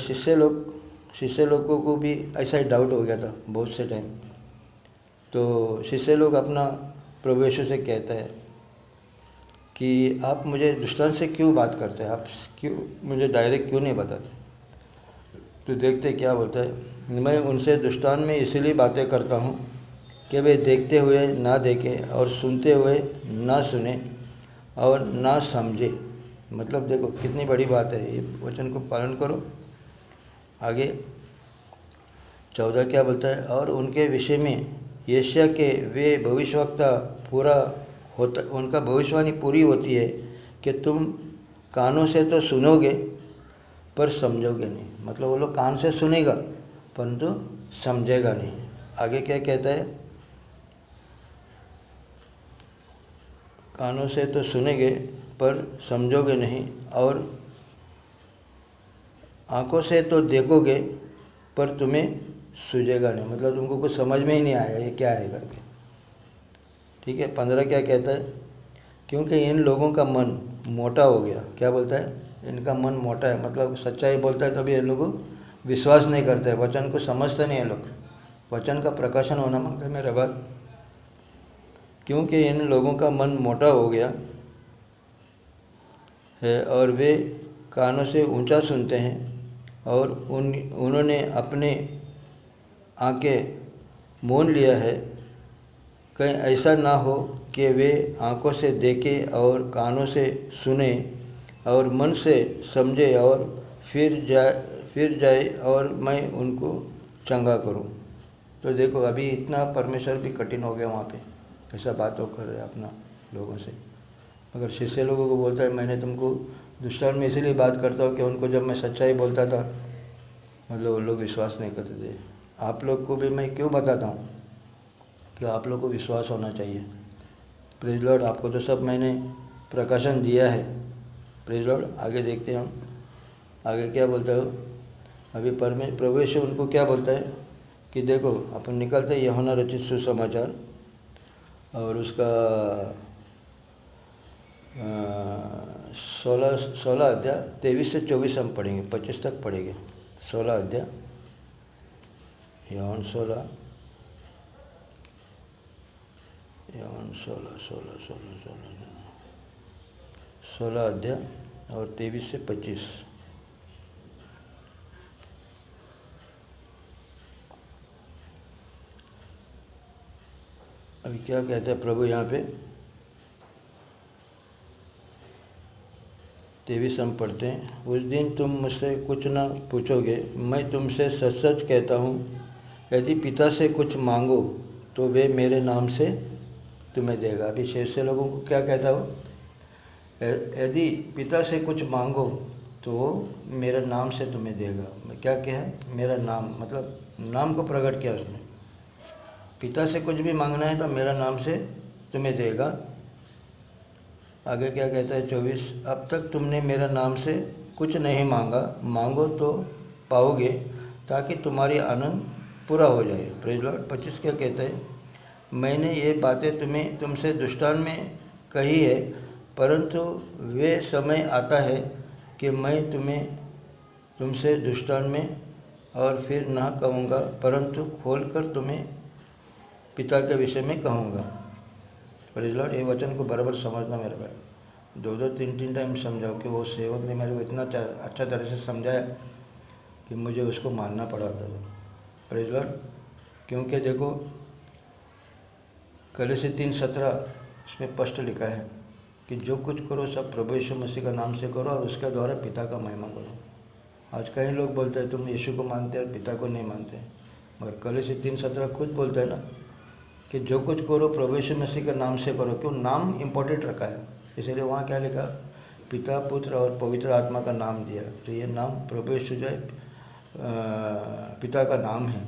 शिष्य लोगों को भी ऐसा ही डाउट हो गया था बहुत से टाइम। तो शिष्य लोग अपना प्रभु यीशु से कहता है कि आप मुझे दृष्टांत से क्यों बात करते हैं, आप क्यों मुझे डायरेक्ट क्यों नहीं बताते। तो देखते क्या बोलता है, मैं उनसे दृष्टांत में इसलिए बातें करता हूँ कि वे देखते हुए ना देखें और सुनते हुए ना सुने और ना समझे। मतलब देखो कितनी बड़ी बात है, ये वचन को पालन करो। आगे 14 क्या बोलता है, और उनके विषय में यशायाह के वे भविष्यवक्ता पूरा होता, उनका भविष्यवाणी पूरी होती है कि तुम कानों से तो सुनोगे पर समझोगे नहीं। मतलब वो लोग कान से सुनेगा परंतु समझेगा नहीं। आगे क्या कहता है, कानों से तो सुनेंगे पर समझोगे नहीं, और आँखों से तो देखोगे पर तुम्हें सूझेगा नहीं। मतलब तुमको कुछ समझ में ही नहीं आया ये क्या है करके, ठीक है। 15 क्या कहता है, क्योंकि इन लोगों का मन मोटा हो गया। क्या बोलता है? इनका मन मोटा है, मतलब सच्चाई बोलता है तभी ये लोग विश्वास नहीं करते हैं, वचन को समझते नहीं है लोग। वचन का प्रकाशन होना मांगता है मेरा बात। क्योंकि इन लोगों का मन मोटा हो गया है और वे कानों से ऊंचा सुनते हैं, और उन्होंने अपने आंखें मोन लिया है कहीं ऐसा ना हो कि वे आँखों से देखे और कानों से सुने और मन से समझे और फिर जाए और मैं उनको चंगा करूं। तो देखो अभी इतना परमेश्वर भी कठिन हो गया वहाँ पे, ऐसा बात हो कर रहे अपना लोगों से। अगर शिष्य लोगों को बोलता है मैंने तुमको दुष्टान में इसीलिए बात करता हूँ कि उनको जब मैं सच्चाई बोलता था मतलब वो लोग विश्वास नहीं करते थे। आप लोग को भी मैं क्यों बताता हूँ कि आप लोग को विश्वास होना चाहिए। प्रेज लॉर्ड, आपको तो सब मैंने प्रकाशन दिया है। प्रेज लॉर्ड, आगे देखते हैं हम आगे क्या बोलता है। अभी प्रभु यीशु उनको क्या बोलता है कि देखो अपन निकलते हैं यूहन्ना रचित सुसमाचार और उसका 16 अध्याय 23 से 24 हम पढ़ेंगे, 25 तक पढ़ेंगे। 16 अध्याय यूहन्ना 16 अध्याय और 23 से 25। अभी क्या कहता है प्रभु यहाँ पे, 23 हम पढ़ते हैं। उस दिन तुम मुझसे कुछ न पूछोगे, मैं तुमसे सच सच कहता हूँ, यदि पिता से कुछ मांगो तो वे मेरे नाम से तुम्हें देगा। अभी शेष से लोगों को क्या कहता हो, यदि पिता से कुछ मांगो तो वो मेरे नाम से तुम्हें देगा। क्या है मेरा नाम, मतलब नाम को प्रकट किया उसने। पिता से कुछ भी मांगना है तो मेरा नाम से तुम्हें देगा। आगे क्या कहता है 24, अब तक तुमने मेरा नाम से कुछ नहीं मांगा, मांगो तो पाओगे ताकि तुम्हारी आनंद पूरा हो जाए। Praise Lord. 25 क्या कहता है, मैंने ये बातें तुमसे दुष्टान में कही है, परंतु वे समय आता है कि मैं तुमसे दुष्टान में और फिर ना कहूँगा, परंतु खोलकर तुम्हें पिता के विषय में कहूँगा। Praise Lord. ये वचन को बराबर समझना मेरे भाई, 2-2 3-3 टाइम समझाओ कि वो सेवक ने मेरे को इतना अच्छा तरह से समझाया कि मुझे उसको मानना पड़ा था। Praise Lord. क्योंकि देखो कलीसिया 3:17 इसमें स्पष्ट लिखा है कि जो कुछ करो सब प्रभु यीशु मसीह का नाम से करो और उसके द्वारा पिता का महिमा करो। आज कई लोग बोलते हैं तुम यीशु को मानते हैं और पिता को नहीं मानते, मगर कलीसिया 3:17 खुद बोलता है ना कि जो कुछ करो प्रभु यीशु मसीह के नाम से करो। क्यों नाम इम्पोर्टेंट रखा है, इसलिए वहाँ क्या लिखा, पिता पुत्र और पवित्र आत्मा का नाम दिया। तो ये नाम प्रभु यीशु जो है पिता का नाम है।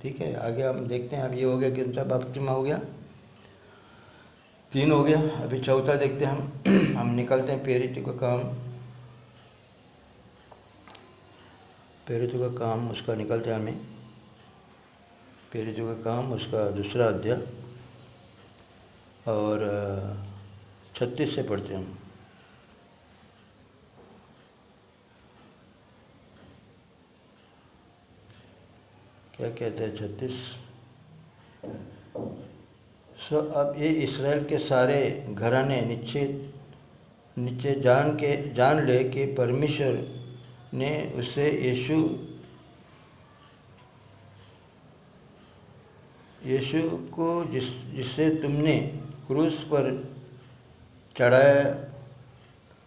ठीक है, आगे हम देखते हैं। अब ये हो गया कि उनका बपतिस्मा हो गया, 3 हो गया। अभी चौथा देखते हैं हम निकलते हैं पेरित का काम, पेरित का काम उसका निकलते हैं हमें। पेरित का काम उसका 2 अध्याय और 36 से पढ़ते हैं हम। क्या कहते हैं 36। अब ये इस्राएल के सारे घराने नीचे जान ले कि परमेश्वर ने उसे यीशु को जिससे तुमने क्रूस पर चढ़ाया,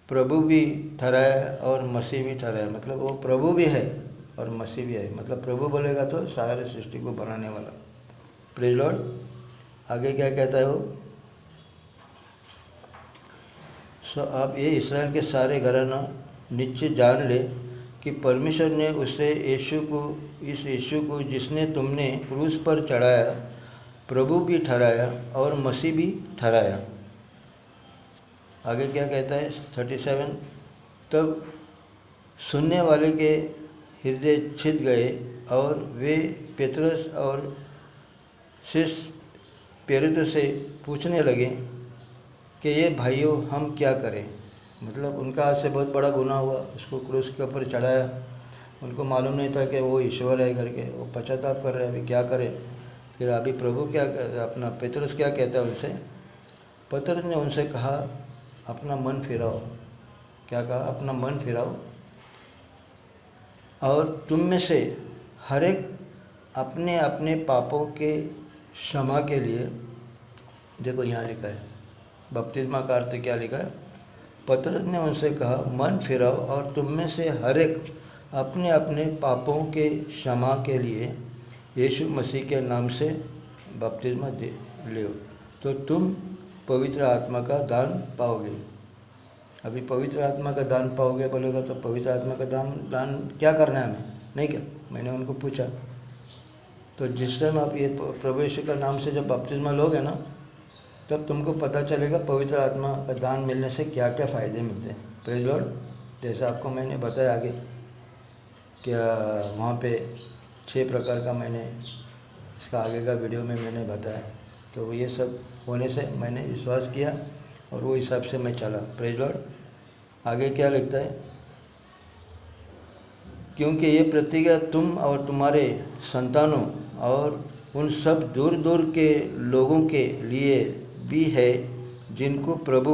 प्रभु भी ठहराया और मसीह भी ठहराया। मतलब वो प्रभु भी है और मसीह भी है। मतलब प्रभु बोलेगा तो सारे सृष्टि को बनाने वाला। Praise Lord. आगे क्या कहता है वो, अब ये इस्राएल के सारे घराना नीचे जान ले कि परमेश्वर ने इस यीशु को जिसने तुमने क्रूस पर चढ़ाया, प्रभु भी ठहराया और मसीह भी ठहराया। आगे क्या कहता है 37, तब सुनने वाले के हृदय छिद गए और वे पेत्रस और शिष्य पेरित से पूछने लगे कि ये भाइयों हम क्या करें। मतलब उनका आज से बहुत बड़ा गुनाह हुआ, उसको क्रूस के ऊपर चढ़ाया, उनको मालूम नहीं था कि वो ईश्वर है करके। वो पश्चाताप कर रहे हैं, अभी क्या करें। फिर अभी प्रभु क्या अपना पेत्रस क्या कहता है उनसे, पेत्रस ने उनसे कहा अपना मन फिराओ। क्या कहा, अपना मन फिराओ और तुम में से हर एक अपने अपने पापों के क्षमा के लिए देखो यहाँ लिखा है, बपतिस्मा का अर्थ क्या लिखा है। पतरस ने उनसे कहा, मन फिराओ और तुम में से हर एक अपने अपने पापों के क्षमा के लिए यीशु मसीह के नाम से बपतिस्मा ले, तो तुम पवित्र आत्मा का दान पाओगे। अभी पवित्र आत्मा का दान पाओगे बोलेगा तो पवित्र आत्मा का दान क्या करना है हमें, नहीं क्या? मैंने उनको पूछा। तो जिस टाइम आप ये प्रभु यीशु का नाम से जब बपतिस्मा लोगे ना, तब तुमको पता चलेगा पवित्र आत्मा का दान मिलने से क्या क्या फ़ायदे मिलते हैं। Praise Lord. जैसा आपको मैंने बताया आगे, क्या वहाँ पे 6 प्रकार का मैंने इसका आगे का वीडियो में मैंने बताया। तो ये सब होने से मैंने विश्वास किया और वो हिसाब से मैं चला। Praise Lord. आगे क्या लिखता है, क्योंकि ये प्रतिज्ञा तुम और तुम्हारे संतानों और उन सब दूर दूर के लोगों के लिए भी है जिनको प्रभु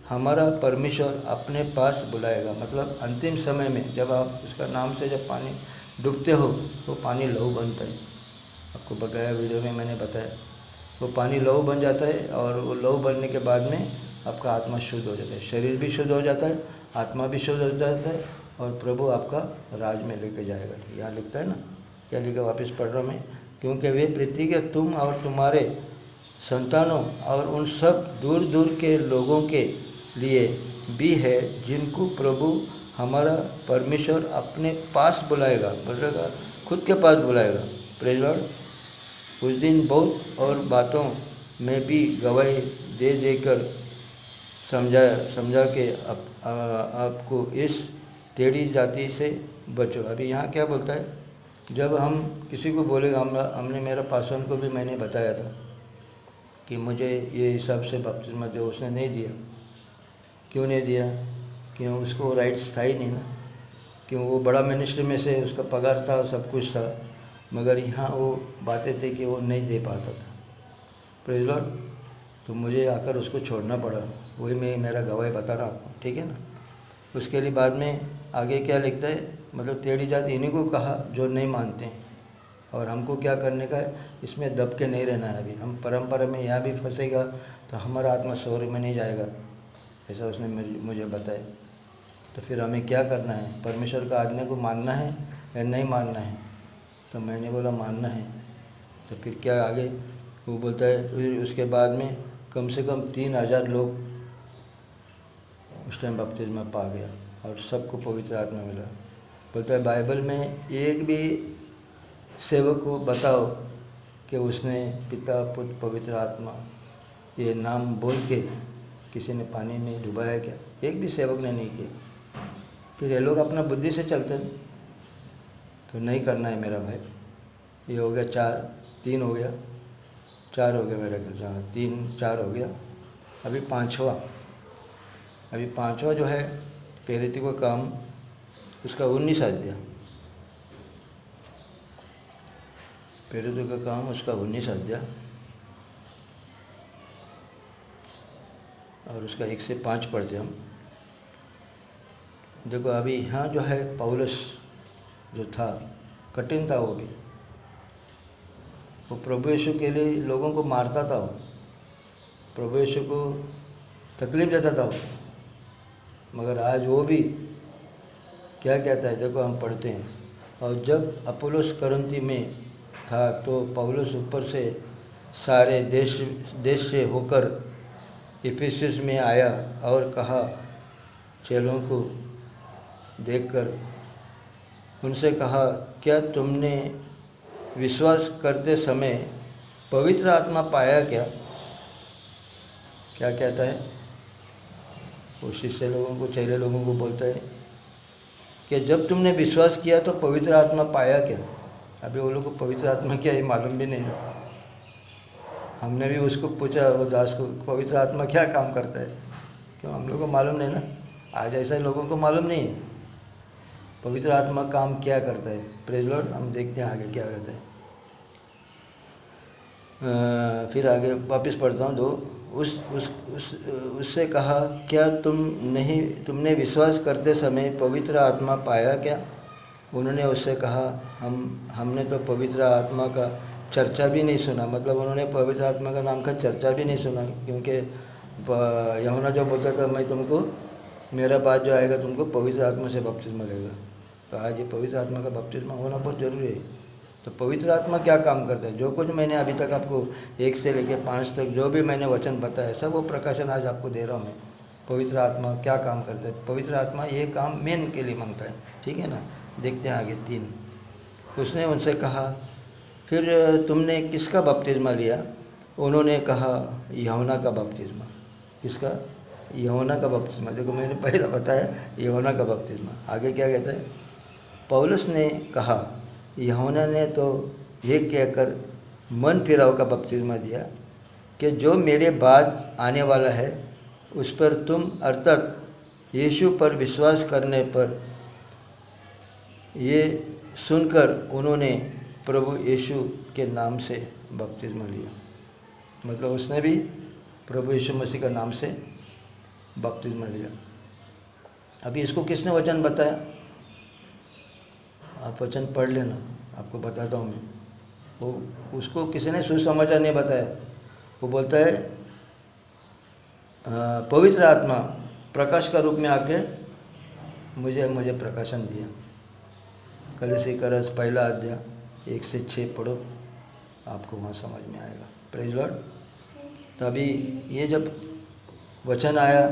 हमारा परमेश्वर अपने पास बुलाएगा। मतलब अंतिम समय में जब आप उसका नाम से जब पानी डूबते हो तो पानी लहू बनता है। आपको बकाया वीडियो में मैंने बताया, वो पानी लहू बन जाता है और वो लहू बनने के बाद में आपका आत्मा शुद्ध हो जाता है, शरीर भी शुद्ध हो जाता है, आत्मा भी शुद्ध हो जाता है और प्रभु आपका राज में लेके जाएगा। यहाँ लिखता है ना, क्या लिखा, वापस पढ़ रहा हूँ मैं, क्योंकि वे प्रतिज्ञा तुम और तुम्हारे संतानों और उन सब दूर दूर के लोगों के लिए भी है जिनको प्रभु हमारा परमेश्वर अपने पास बुलाएगा, बोलेगा खुद के पास बुलाएगा। Praise Lord. उस दिन बहुत और बातों में भी गवाही दे देकर समझा के आपको इस टेढ़ी जाति से बचो। अभी यहाँ क्या बोलता है, जब हम किसी को बोलेगा, हमने मेरा पासवान को भी मैंने बताया था कि मुझे ये हिसाब से बपतिस्मा दो, उसने नहीं दिया। क्यों नहीं दिया? क्यों? उसको राइट्स था ही नहीं ना। क्यों? वो बड़ा मिनिस्ट्री में से उसका पगार था, सब कुछ था, मगर यहाँ वो बातें थी कि वो नहीं दे पाता था। Praise Lord. तो मुझे आकर उसको छोड़ना पड़ा। वही मैं मेरा गवाही बता रहा हूँ, ठीक है ना। उसके लिए बाद में आगे क्या लिखता है, मतलब टेढ़ी जाति इन्हीं को कहा जो नहीं मानते हैं। और हमको क्या करने का है, इसमें दब के नहीं रहना है। अभी हम परंपरा में यहाँ भी फंसेगा तो हमारा आत्मा स्वर्ग में नहीं जाएगा, ऐसा उसने मुझे बताया। तो फिर हमें क्या करना है, परमेश्वर का आज्ञा को मानना है या नहीं मानना है? तो मैंने बोला मानना है। तो फिर क्या आगे वो बोलता है, फिर उसके बाद में कम से कम 3000 लोग उस टाइम बपतिस्मा पा गया और सबको पवित्र आत्मा मिला। बोलता है बाइबल में एक भी सेवक को बताओ कि उसने पिता पुत्र पवित्र आत्मा ये नाम बोल के किसी ने पानी में डुबाया क्या? एक भी सेवक ने नहीं किया। फिर ये लोग अपना बुद्धि से चलते हैं, तो नहीं करना है मेरा भाई। ये हो गया 3 हो गया, 4 हो गया मेरा ख्याल, जहाँ 3 4 हो गया। अभी पाँचवा जो है प्रेरितों का काम, उसका 19 अध्याय, प्रेरितों का काम उसका 19 अध्याय और उसका 1 से 5 पढ़ते हम। देखो अभी यहाँ जो है पौलुस जो था, कठिन था वो भी, वो प्रभु यीशु के लिए लोगों को मारता था, वो प्रभु यीशु को तकलीफ देता था वो। मगर आज वो भी क्या कहता है, देखो हम पढ़ते हैं। और जब अपोलोस करंती में था तो पौलुस ऊपर से सारे देश से होकर इफिसुस में आया और कहा, चेलों को देखकर उनसे कहा, क्या तुमने विश्वास करते समय पवित्र आत्मा पाया क्या? क्या कहता है वो शिष्य लोगों को, चेले लोगों को बोलता है कि जब तुमने विश्वास किया तो पवित्र आत्मा पाया क्या? अभी वो लोग को पवित्र आत्मा क्या ये मालूम भी नहीं था। हमने भी उसको पूछा, वो दास को, पवित्र आत्मा क्या काम करता है? क्यों? हम लोग को मालूम नहीं ना। आज ऐसा लोगों को मालूम नहीं है पवित्र आत्मा काम क्या करता है। Praise Lord. हम देखते हैं आगे क्या कहता है। फिर आगे वापस पढ़ता हूँ। उससे कहा, क्या तुमने विश्वास करते समय पवित्र आत्मा पाया क्या? उन्होंने उससे कहा, हमने तो पवित्र आत्मा का चर्चा भी नहीं सुना, मतलब उन्होंने पवित्र आत्मा का नाम का चर्चा भी नहीं सुना, क्योंकि यूहन्ना जो बोलता था मैं तुमको, मेरा बाद जो आएगा तुमको पवित्र आत्मा से बपतिस्मा लेगा। तो आज ये पवित्र आत्मा का बपतिस्मा होना बहुत ज़रूरी है। तो पवित्र आत्मा क्या काम करता है? जो कुछ मैंने अभी तक आपको 1 से लेकर 5 तक जो भी मैंने वचन बताया सब वो प्रकाशन आज आपको दे रहा हूँ मैं। पवित्र आत्मा क्या काम करता है? पवित्र आत्मा ये काम मेन के लिए मांगता है, ठीक है ना। देखते हैं आगे 3। उसने उनसे कहा फिर तुमने किसका बपतिस्मा लिया? उन्होंने कहा यूहन्ना का बपतिस्मा। किसका? यूहन्ना का बपतिस्मा। देखो मैंने पहले बताया यूहन्ना का बपतिस्मा। आगे क्या कहता है? पौलुस ने कहा यूहन्ना ने तो ये कहकर मन फिराव का बपतिस्मा दिया कि जो मेरे बाद आने वाला है उस पर तुम अर्थात यीशु पर विश्वास करने पर, ये सुनकर उन्होंने प्रभु यीशु के नाम से बपतिस्मा लिया। मतलब उसने भी प्रभु यीशु मसीह का नाम से बपतिस्मा लिया। अभी इसको किसने वचन बताया? आप वचन पढ़ लेना, आपको बताता हूँ मैं। वो उसको किसी ने सुसमाचार नहीं बताया। वो बोलता है पवित्र आत्मा प्रकाश का रूप में आके मुझे प्रकाशन दिया। कलीसिया का रस 1 अध्याय 1 से 6 पढ़ो, आपको वहाँ समझ में आएगा। Praise Lord. तो अभी ये जब वचन आया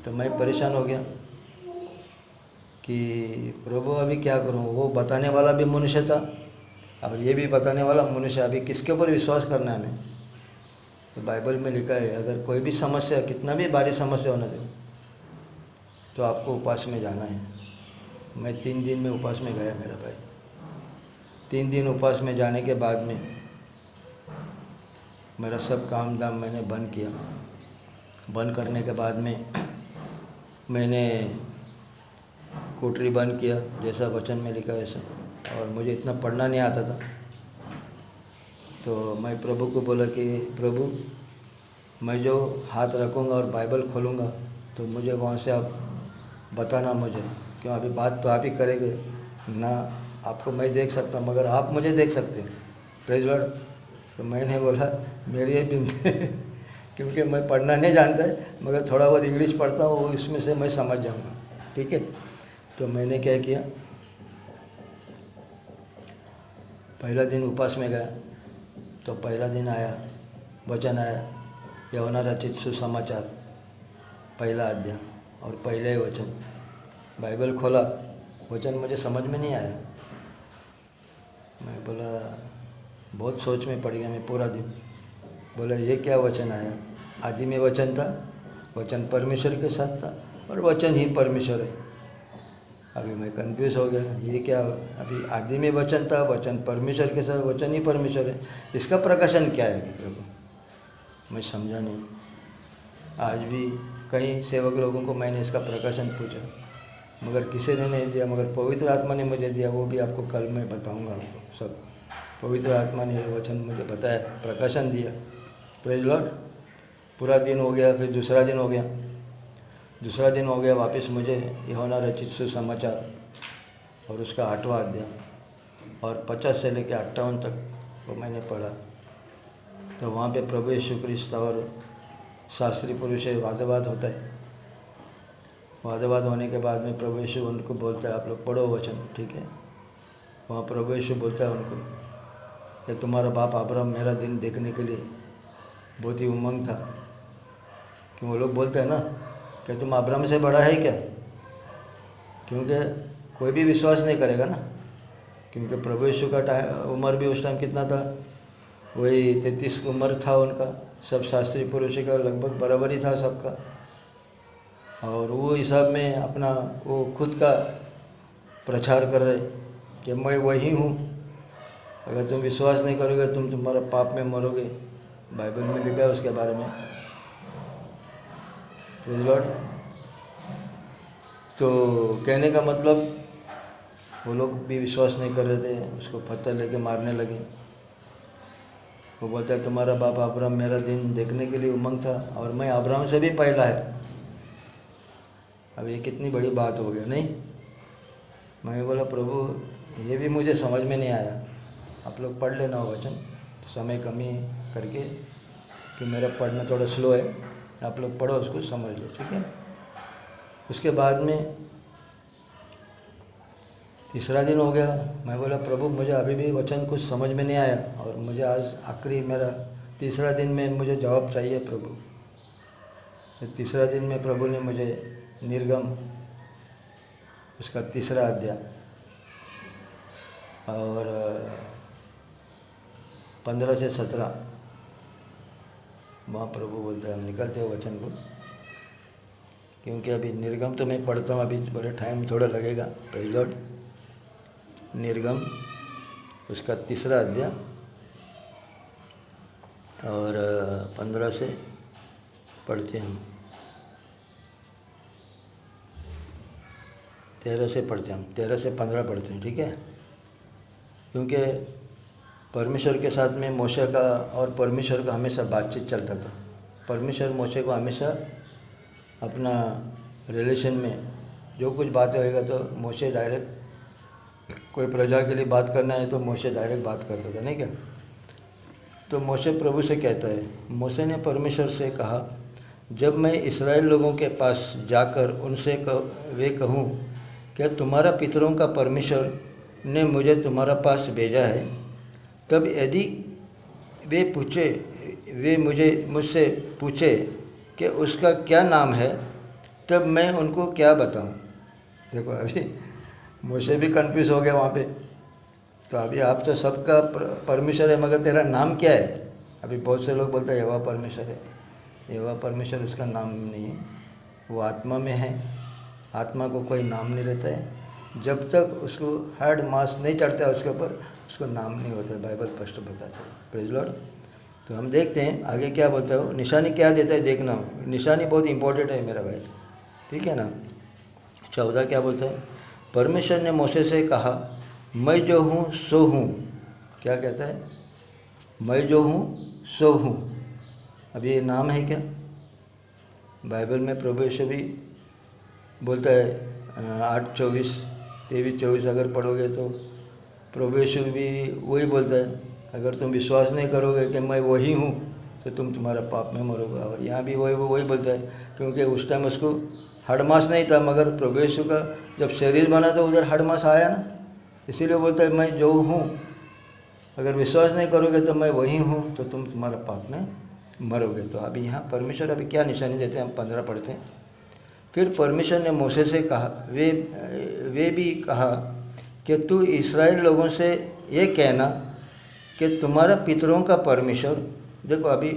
तो मैं परेशान हो गया कि प्रभु अभी क्या करूँ। वो बताने वाला भी मनुष्य था और ये भी बताने वाला मनुष्य। अभी किसके ऊपर विश्वास करना है हमें? तो बाइबल में लिखा है अगर कोई भी समस्या, कितना भी भारी समस्या होना दे, तो आपको उपवास में जाना है। मैं 3 दिन में उपवास में गया मेरा भाई। 3 दिन उपवास में जाने के बाद में मेरा सब काम धाम मैंने बंद किया। बंद करने के बाद में मैंने कोठरी बंद किया जैसा वचन में लिखा है वैसा। और मुझे इतना पढ़ना नहीं आता था, तो मैं प्रभु को बोला कि प्रभु मैं जो हाथ रखूँगा और बाइबल खोलूँगा तो मुझे वहाँ से आप बताना मुझे, क्यों अभी बात तो आप ही करेंगे ना। आपको मैं देख सकता हूँ मगर आप मुझे देख सकते हैं। Praise Lord. तो मैंने बोला मेरी ये बिनती क्योंकि मैं पढ़ना नहीं जानता है मगर थोड़ा बहुत इंग्लिश पढ़ता हूँ, वो इसमें से मैं समझ जाऊँगा, ठीक है। तो मैंने क्या किया, पहला दिन उपवास में गया तो पहला दिन आया वचन आया यूहन्ना रचित सुसमाचार 1 अध्याय और पहले ही वचन। बाइबल खोला, वचन मुझे समझ में नहीं आया। मैं बोला बहुत सोच में पड़ गया मैं पूरा दिन। बोला ये क्या वचन आया? आदि में वचन था, वचन परमेश्वर के साथ था और वचन ही परमेश्वर है। अभी मैं कंफ्यूज हो गया, ये क्या? अभी आदि में वचन था, वचन परमेश्वर के साथ, वचन ही परमेश्वर है। इसका प्रकाशन क्या है प्रभु? मैं समझा नहीं। आज भी कई सेवक लोगों को मैंने इसका प्रकाशन पूछा मगर किसी ने नहीं दिया, मगर पवित्र आत्मा ने मुझे दिया। वो भी आपको कल मैं बताऊंगा आपको सब। पवित्र आत्मा ने वचन मुझे बताया, प्रकाशन दिया। Praise Lord. पूरा दिन हो गया, फिर दूसरा दिन हो गया। दूसरा दिन हो गया वापस मुझे यूहन्ना रचित सुसमाचार और उसका 8वां अध्याय और 50 से लेकर 58 तक वो मैंने पढ़ा। तो वहाँ पे प्रभु यीशु क्रिस्त और शास्त्री पुरुष से वादवाद होता है। वादवाद होने के बाद में प्रभु यीशु उनको बोलता है आप लोग पढ़ो वचन, ठीक है। वहाँ प्रभु यीशु बोलता है उनको कि तुम्हारा बाप अब्राहम मेरा दिन देखने के लिए बहुत ही उमंग था। क्यों? वो लोग बोलते हैं ना कि तुम अब्राहम से बड़ा है क्या? क्योंकि कोई भी विश्वास नहीं करेगा ना, क्योंकि प्रभु यीशु का उम्र भी उस टाइम कितना था? वही 33 उम्र था उनका। सब शास्त्री पुरुष का लगभग बराबर ही था सबका। और वो हिसाब में अपना वो खुद का प्रचार कर रहे कि मैं वही हूँ। अगर तुम विश्वास नहीं करोगे तुम तुम्हारा पाप में मरोगे। बाइबल में लिखा है उसके बारे में। Praise Lord. तो कहने का मतलब वो लोग भी विश्वास नहीं कर रहे थे, उसको पत्थर लेके मारने लगे। वो बोलता है तुम्हारा बाप अब्राहम मेरा दिन देखने के लिए उमंग था और मैं अब्राहम से भी पहला है। अब ये कितनी बड़ी बात हो गया नहीं? मैं बोला प्रभु ये भी मुझे समझ में नहीं आया, आप लोग पढ़ लेना वचन समय कमी करके कि मेरा पढ़ना थोड़ा स्लो है, आप लोग पढ़ो उसको समझ लो, ठीक है ना। उसके बाद में तीसरा दिन हो गया। मैं बोला प्रभु मुझे अभी भी वचन कुछ समझ में नहीं आया और मुझे आज आखिरी मेरा तीसरा दिन में मुझे जवाब चाहिए प्रभु। तो तीसरा दिन में प्रभु ने मुझे निर्गम उसका तीसरा अध्याय और 15 से 17 वहाँ प्रभु बोलता है हम निकलते हो वचन को, क्योंकि अभी निर्गम तो मैं पढ़ता हूँ, अभी बड़े टाइम थोड़ा लगेगा। Praise Lord. निर्गम उसका तीसरा अध्याय और 15 से पढ़ते हैं हम, 13 से पढ़ते हैं हम, 13 से 15 पढ़ते हैं, ठीक है। क्योंकि परमेश्वर के साथ में मोशे का और परमेश्वर का हमेशा बातचीत चलता था। परमेश्वर मोशे को हमेशा अपना रिलेशन में जो कुछ बात होएगा तो मोशे डायरेक्ट, कोई प्रजा के लिए बात करना है तो मोशे डायरेक्ट बात करता था, नहीं क्या। तो मोशे प्रभु से कहता है, मोशे ने परमेश्वर से कहा जब मैं इस्राएल लोगों के पास जाकर उनसे वे कहूँ कि तुम्हारा पितरों का परमेश्वर ने मुझे तुम्हारा पास भेजा है, तब यदि वे मुझसे पूछे कि उसका क्या नाम है, तब मैं उनको क्या बताऊं। देखो अभी मुझे भी कंफ्यूज हो गया वहाँ पे। तो अभी आप तो सबका परमेश्वर है, मगर तेरा नाम क्या है। अभी बहुत से लोग बोलते हैं यहोवा परमेश्वर है। यहोवा परमेश्वर उसका नाम नहीं है, वो आत्मा में है। आत्मा को कोई नाम नहीं रहता है, जब तक उसको हार्ड मास नहीं चढ़ता है उसके ऊपर, उसको नाम नहीं होता है। बाइबल स्पष्ट बताता है। Praise Lord. तो हम देखते हैं आगे क्या बोलता है। निशानी क्या देता है देखना, निशानी बहुत इंपॉर्टेंट है मेरा भाई, ठीक है ना। 14 क्या बोलता है, परमेश्वर ने मूसा से कहा मैं जो हूँ सो हूँ। क्या कहता है, मैं जो हूँ सो हूँ। अब ये नाम है क्या। बाइबल में प्रभु यीशु भी बोलता है 8:24, 23-24 अगर पढ़ोगे तो प्रभु यीशु भी वही बोलता है, अगर तुम विश्वास नहीं करोगे कि मैं वही हूँ तो तुम तुम्हारा पाप में मरोगे। और यहाँ भी वही बोलता है, क्योंकि उस टाइम उसको हड़मास नहीं था, मगर प्रभु यीशु का जब शरीर बना तो उधर हड़मास आया ना, इसीलिए बोलता है मैं जो हूँ, अगर विश्वास नहीं करोगे तो मैं वही हूँ तो तुम तुम्हारा पाप में मरोगे। तो अभी यहाँ परमेश्वर अभी क्या निशानी देते हैं, हम 15 पढ़ते हैं। फिर परमेश्वर ने मूसा से कहा, वे भी कहा कि तू इस्राएल लोगों से ये कहना कि तुम्हारा पितरों का परमेश्वर। देखो अभी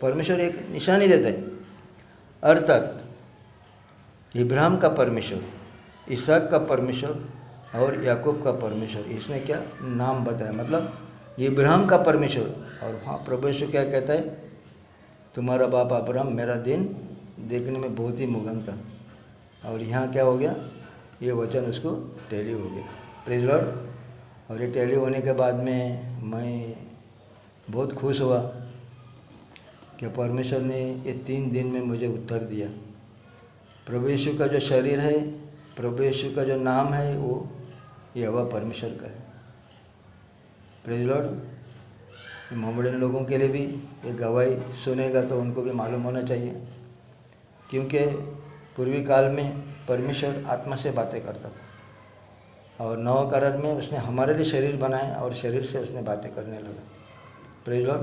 परमेश्वर एक निशानी देता है, अर्थात इब्राहिम का परमेश्वर, इसहाक का परमेश्वर और याकूब का परमेश्वर। इसने क्या नाम बताया, मतलब इब्राहिम का परमेश्वर। और हाँ प्रभु यीशु क्या कहता है, तुम्हारा बाप अब्राहम मेरा दिन देखने में बहुत ही मुगन था। और यहाँ क्या हो गया, ये वचन उसको टैली हो गया। Praise Lord. और ये टैली होने के बाद में मैं बहुत खुश हुआ कि परमेश्वर ने ये 3 दिन में मुझे उत्तर दिया। प्रभु यीशु का जो शरीर है, प्रभु यीशु का जो नाम है, वो यहोवा परमेश्वर का है। Praise Lord. मोहम्मदन लोगों के लिए भी ये गवाही सुनेगा तो उनको भी मालूम होना चाहिए, क्योंकि पूर्वी काल में परमेश्वर आत्मा से बातें करता था और नवा करार में उसने हमारे लिए शरीर बनाया और शरीर से उसने बातें करने लगा। Praise Lord.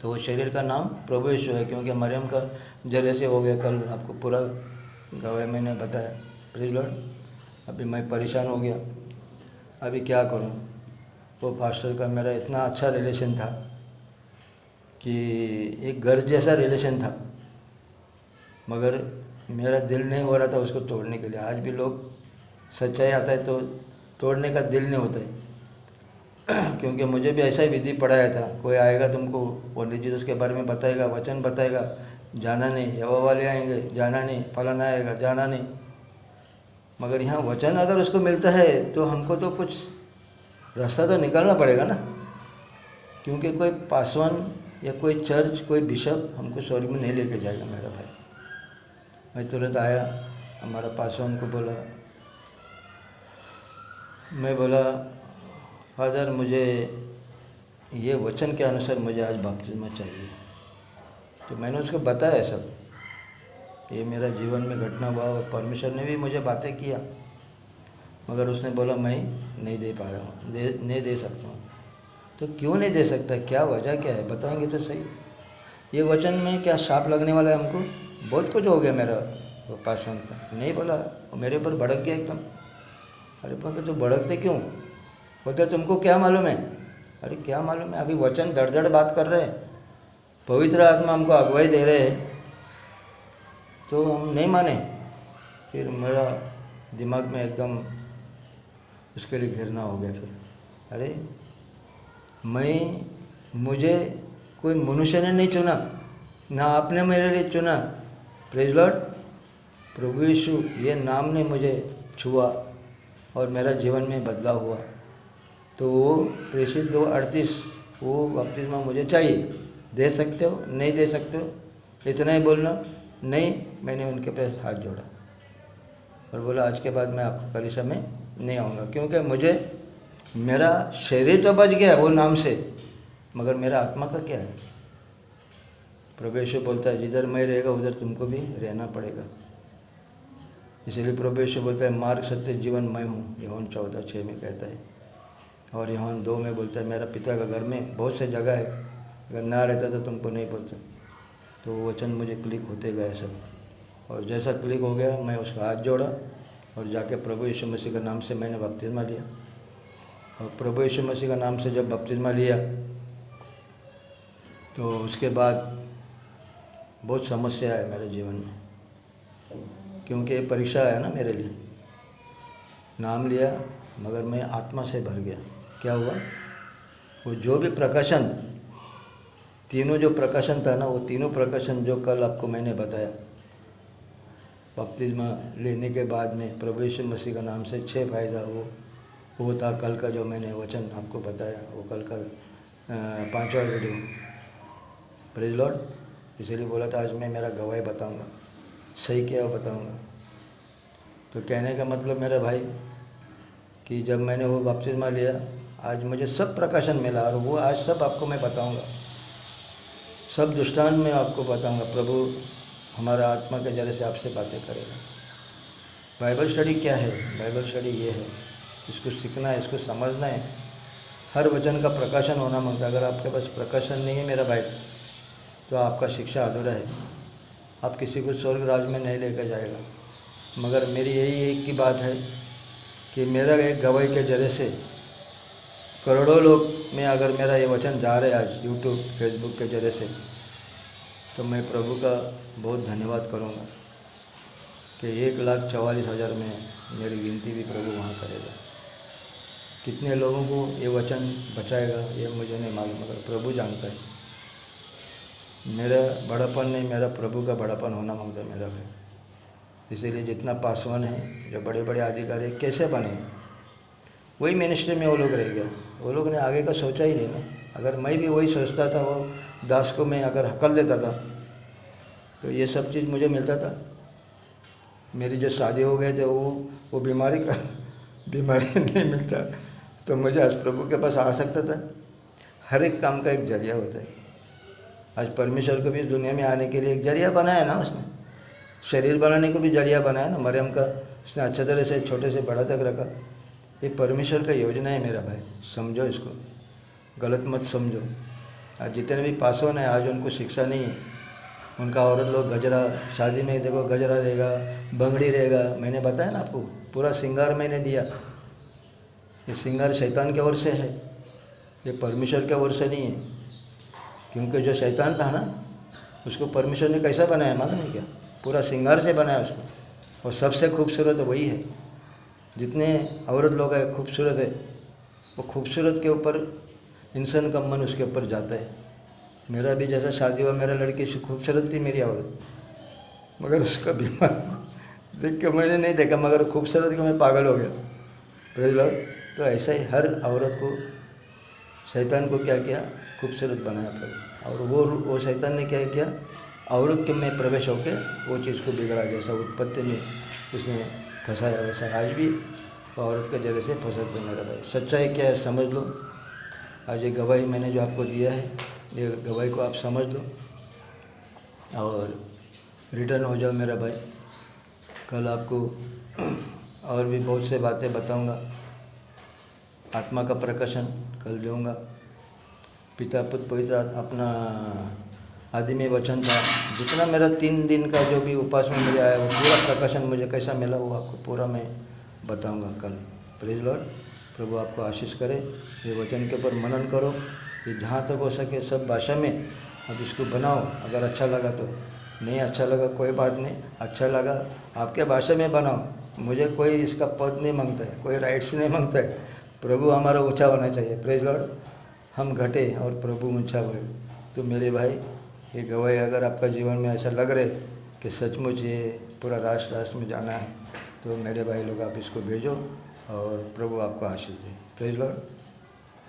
तो वो शरीर का नाम प्रभु यीशु है, क्योंकि मरियम का जरिए से हो गया। कल आपको पूरा गवाही मैंने बताया। Praise Lord. अभी मैं परेशान हो गया, अभी क्या करूं। वो पास्टर का मेरा इतना अच्छा रिलेशन था कि एक घर जैसा रिलेशन था, मगर मेरा दिल नहीं हो रहा था उसको तोड़ने के लिए। आज भी लोग सच्चाई आता है तो तोड़ने का दिल नहीं होता है। क्योंकि मुझे भी ऐसा ही विधि पढ़ाया था, कोई आएगा तुमको पंडित जी उसके बारे में बताएगा, वचन बताएगा, जाना नहीं, यहोवा वाले आएंगे, जाना नहीं, फलाना आएगा, जाना नहीं। मगर यहाँ वचन अगर उसको मिलता है तो हमको तो कुछ रास्ता तो निकालना पड़ेगा ना, क्योंकि कोई पासवान या कोई चर्च, कोई बिशप हमको स्वर्ग में नहीं लेके जाएगा मेरा भाई। मैं तुरंत आया, हमारा पासवान को बोला, मैं बोला फादर मुझे ये वचन के अनुसार मुझे आज बपतिस्मा चाहिए। तो मैंने उसको बताया सब, ये मेरा जीवन में घटना हुआ और परमेश्वर ने भी मुझे बातें किया, मगर उसने बोला मैं नहीं दे पा रहा हूँ, नहीं दे सकता हूँ। तो क्यों नहीं दे सकता, क्या वजह क्या है, बताएंगे तो सही। ये वचन में क्या शाप लगने वाला है हमको? बहुत कुछ हो गया मेरा पासन का, नहीं बोला, मेरे ऊपर भड़क गया एकदम। अरे बोलते तो भड़कते क्यों? बोलते तुमको क्या मालूम है? अरे क्या मालूम है, अभी वचन धड़ धड़ बात कर रहे हैं, पवित्र आत्मा हमको अगुवाई दे रहे हैं, तो हम नहीं माने। फिर मेरा दिमाग में एकदम उसके लिए घिरना हो गया। फिर अरे मुझे कोई मनुष्य ने नहीं चुना, ना आपने मेरे लिए चुना। प्रेज लॉर्ड, प्रभु यीशु ये नाम ने मुझे छुआ और मेरा जीवन में बदलाव हुआ। तो वो प्रेषित 2:38 वो बपतिस्मा मुझे चाहिए। दे सकते हो, नहीं दे सकते हो, इतना ही बोलना। नहीं, मैंने उनके पास हाथ जोड़ा और बोला आज के बाद मैं आपको कलीसिया में नहीं आऊँगा, क्योंकि मुझे मेरा शरीर तो बच गया वो नाम से, मगर मेरा आत्मा का क्या है? प्रभु यीशु बोलता है जिधर मैं रहेगा उधर तुमको भी रहना पड़ेगा। इसीलिए प्रभु यीशु बोलता है मार्ग सत्य जीवन मैं हूँ, यूहन्ना 14:6 में कहता है। और यूहन्ना 2 में बोलता है मेरा पिता का घर में बहुत से जगह है, अगर ना रहता तो तुमको नहीं बोलता। तो वो वचन मुझे क्लिक होते गए सब, और जैसा क्लिक हो गया मैं उसका हाथ जोड़ा और जाके प्रभु यीशु मसीह का नाम से मैंने बपतिस्मा लिया। और प्रभु यीशु मसीह का नाम से जब बपतिस्मा लिया तो उसके बाद बहुत समस्या है मेरे जीवन में, क्योंकि ये परीक्षा है ना मेरे लिए। नाम लिया मगर मैं आत्मा से भर गया। क्या हुआ? वो जो भी प्रकाशन, तीनों जो प्रकाशन था ना, वो तीनों प्रकाशन जो कल आपको मैंने बताया, बपतिस्मा लेने के बाद में प्रभु यीशु मसीह का नाम से 6 फायदा, वो था कल का जो मैंने वचन आपको बताया, वो कल का 5वां वीडियो। प्रेज लॉर्ड, इसीलिए बोला था आज मैं मेरा गवाही बताऊंगा, सही क्या बताऊंगा। तो कहने का मतलब मेरा भाई कि जब मैंने वो बपतिस्मा लिया, आज मुझे सब प्रकाशन मिला और वो आज सब आपको मैं बताऊंगा, सब दृष्टांत में आपको बताऊंगा। प्रभु हमारा आत्मा के जरिए से आपसे बातें करेगा। बाइबल स्टडी क्या है? बाइबल स्टडी ये है, इसको सीखना है, इसको समझना है। हर वचन का प्रकाशन होना मांगता है। अगर आपके पास प्रकाशन नहीं है मेरा भाई, तो आपका शिक्षा अधूरा है, आप किसी को स्वर्ग राज में नहीं लेकर जाएगा। मगर मेरी यही एक की बात है कि मेरा एक गवाही के जरिए से करोड़ों लोग में अगर मेरा ये वचन जा रहे आज यूट्यूब फेसबुक के जरिए से, तो मैं प्रभु का बहुत धन्यवाद करूँगा कि 1,44,000 में मेरी गिनती भी प्रभु वहाँ करेगा। कितने लोगों को ये वचन बचाएगा ये मुझे नहीं मालूम, मगर प्रभु जानता है। मेरा बड़ापन नहीं, मेरा प्रभु का बड़ापन होना मांगता है मेरा भाई। इसीलिए जितना पासवान है, जो बड़े बड़े अधिकारी कैसे बने, वही मिनिस्ट्री में वो लोग रह गया। वो लोग ने आगे का सोचा ही नहीं ना। अगर मैं भी वही सोचता था, वो दास को मैं अगर हकल देता था, तो ये सब चीज़ मुझे मिलता था। मेरी जो शादी हो गए थे वो बीमारी नहीं मिलता, तो मुझे आज प्रभु के पास आ सकता था। हर एक काम का एक जरिया होता है। आज परमेश्वर को भी इस दुनिया में आने के लिए एक जरिया बनाया ना उसने, शरीर बनाने को भी जरिया बनाया ना। मरियम का उसने अच्छे तरह से छोटे से बड़ा तक रखा। ये परमेश्वर का योजना है मेरा भाई, समझो इसको, गलत मत समझो। आज जितने भी पासवान हैं आज उनको शिक्षा नहीं है। उनका औरत लोग गजरा, शादी में देखो गजरा रहेगा, बंगड़ी रहेगा। मैंने बताया ना आपको, पूरा श्रृंगार मैंने दिया। ये श्रृंगार शैतान की ओर से है, ये परमेश्वर की ओर से नहीं है। क्योंकि जो शैतान था ना, उसको परमेश्वर ने कैसा बनाया मालूम है क्या? पूरा श्रृंगार से बनाया उसको, और सबसे खूबसूरत वही है। जितने औरत लोग हैं खूबसूरत है, वो खूबसूरत के ऊपर इंसान का मन उसके ऊपर जाता है। मेरा भी जैसा शादी हुआ, मेरा लड़की से खूबसूरत थी मेरी औरत, मगर उसका बीमार देख के मैंने नहीं देखा, मगर खूबसूरत के मैं पागल हो गया। Praise Lord. तो ऐसा ही हर औरत को शैतान को क्या किया? खूबसूरत बनाया प्रभु। और वो शैतान ने क्या किया? औरत के में प्रवेश होकर वो चीज़ को बिगड़ा। जैसा उत्पत्ति में उसने फंसाया, वैसा आज भी औरत के जरिए से फंसाते मेरा भाई। सच्चाई क्या है समझ लो। आज ये गवाही मैंने जो आपको दिया है, ये गवाही को आप समझ लो और रिटर्न हो जाओ मेरा भाई। कल आपको और भी बहुत से बातें बताऊंगा। आत्मा का प्रकाशन कल दूंगा। पिता पुत्र पवित्र अपना आदि में वचन था, जितना मेरा 3 दिन का जो भी उपास में मुझे आया वो पूरा प्रकाशन मुझे कैसा मिला वो आपको पूरा मैं बताऊंगा कल। Praise Lord. प्रभु आपको आशीष करे। ये वचन के ऊपर मनन करो, ये जहाँ तक हो सके सब भाषा में आप इसको बनाओ। अगर अच्छा लगा तो, नहीं अच्छा लगा कोई बात नहीं, अच्छा लगा आपके भाषा में बनाओ। मुझे कोई इसका पद नहीं मांगता है, कोई राइट्स नहीं मांगता है। प्रभु हमारा ऊँचा होना चाहिए। Praise Lord. हम घटे और प्रभु ऊँचा हुए। तो मेरे भाई, ये गवाही अगर आपका जीवन में ऐसा लग रहा है कि सचमुच ये पूरा राष्ट्र में जाना है, तो मेरे भाई लोग आप इसको भेजो और प्रभु आपको आशीष दे। Praise Lord.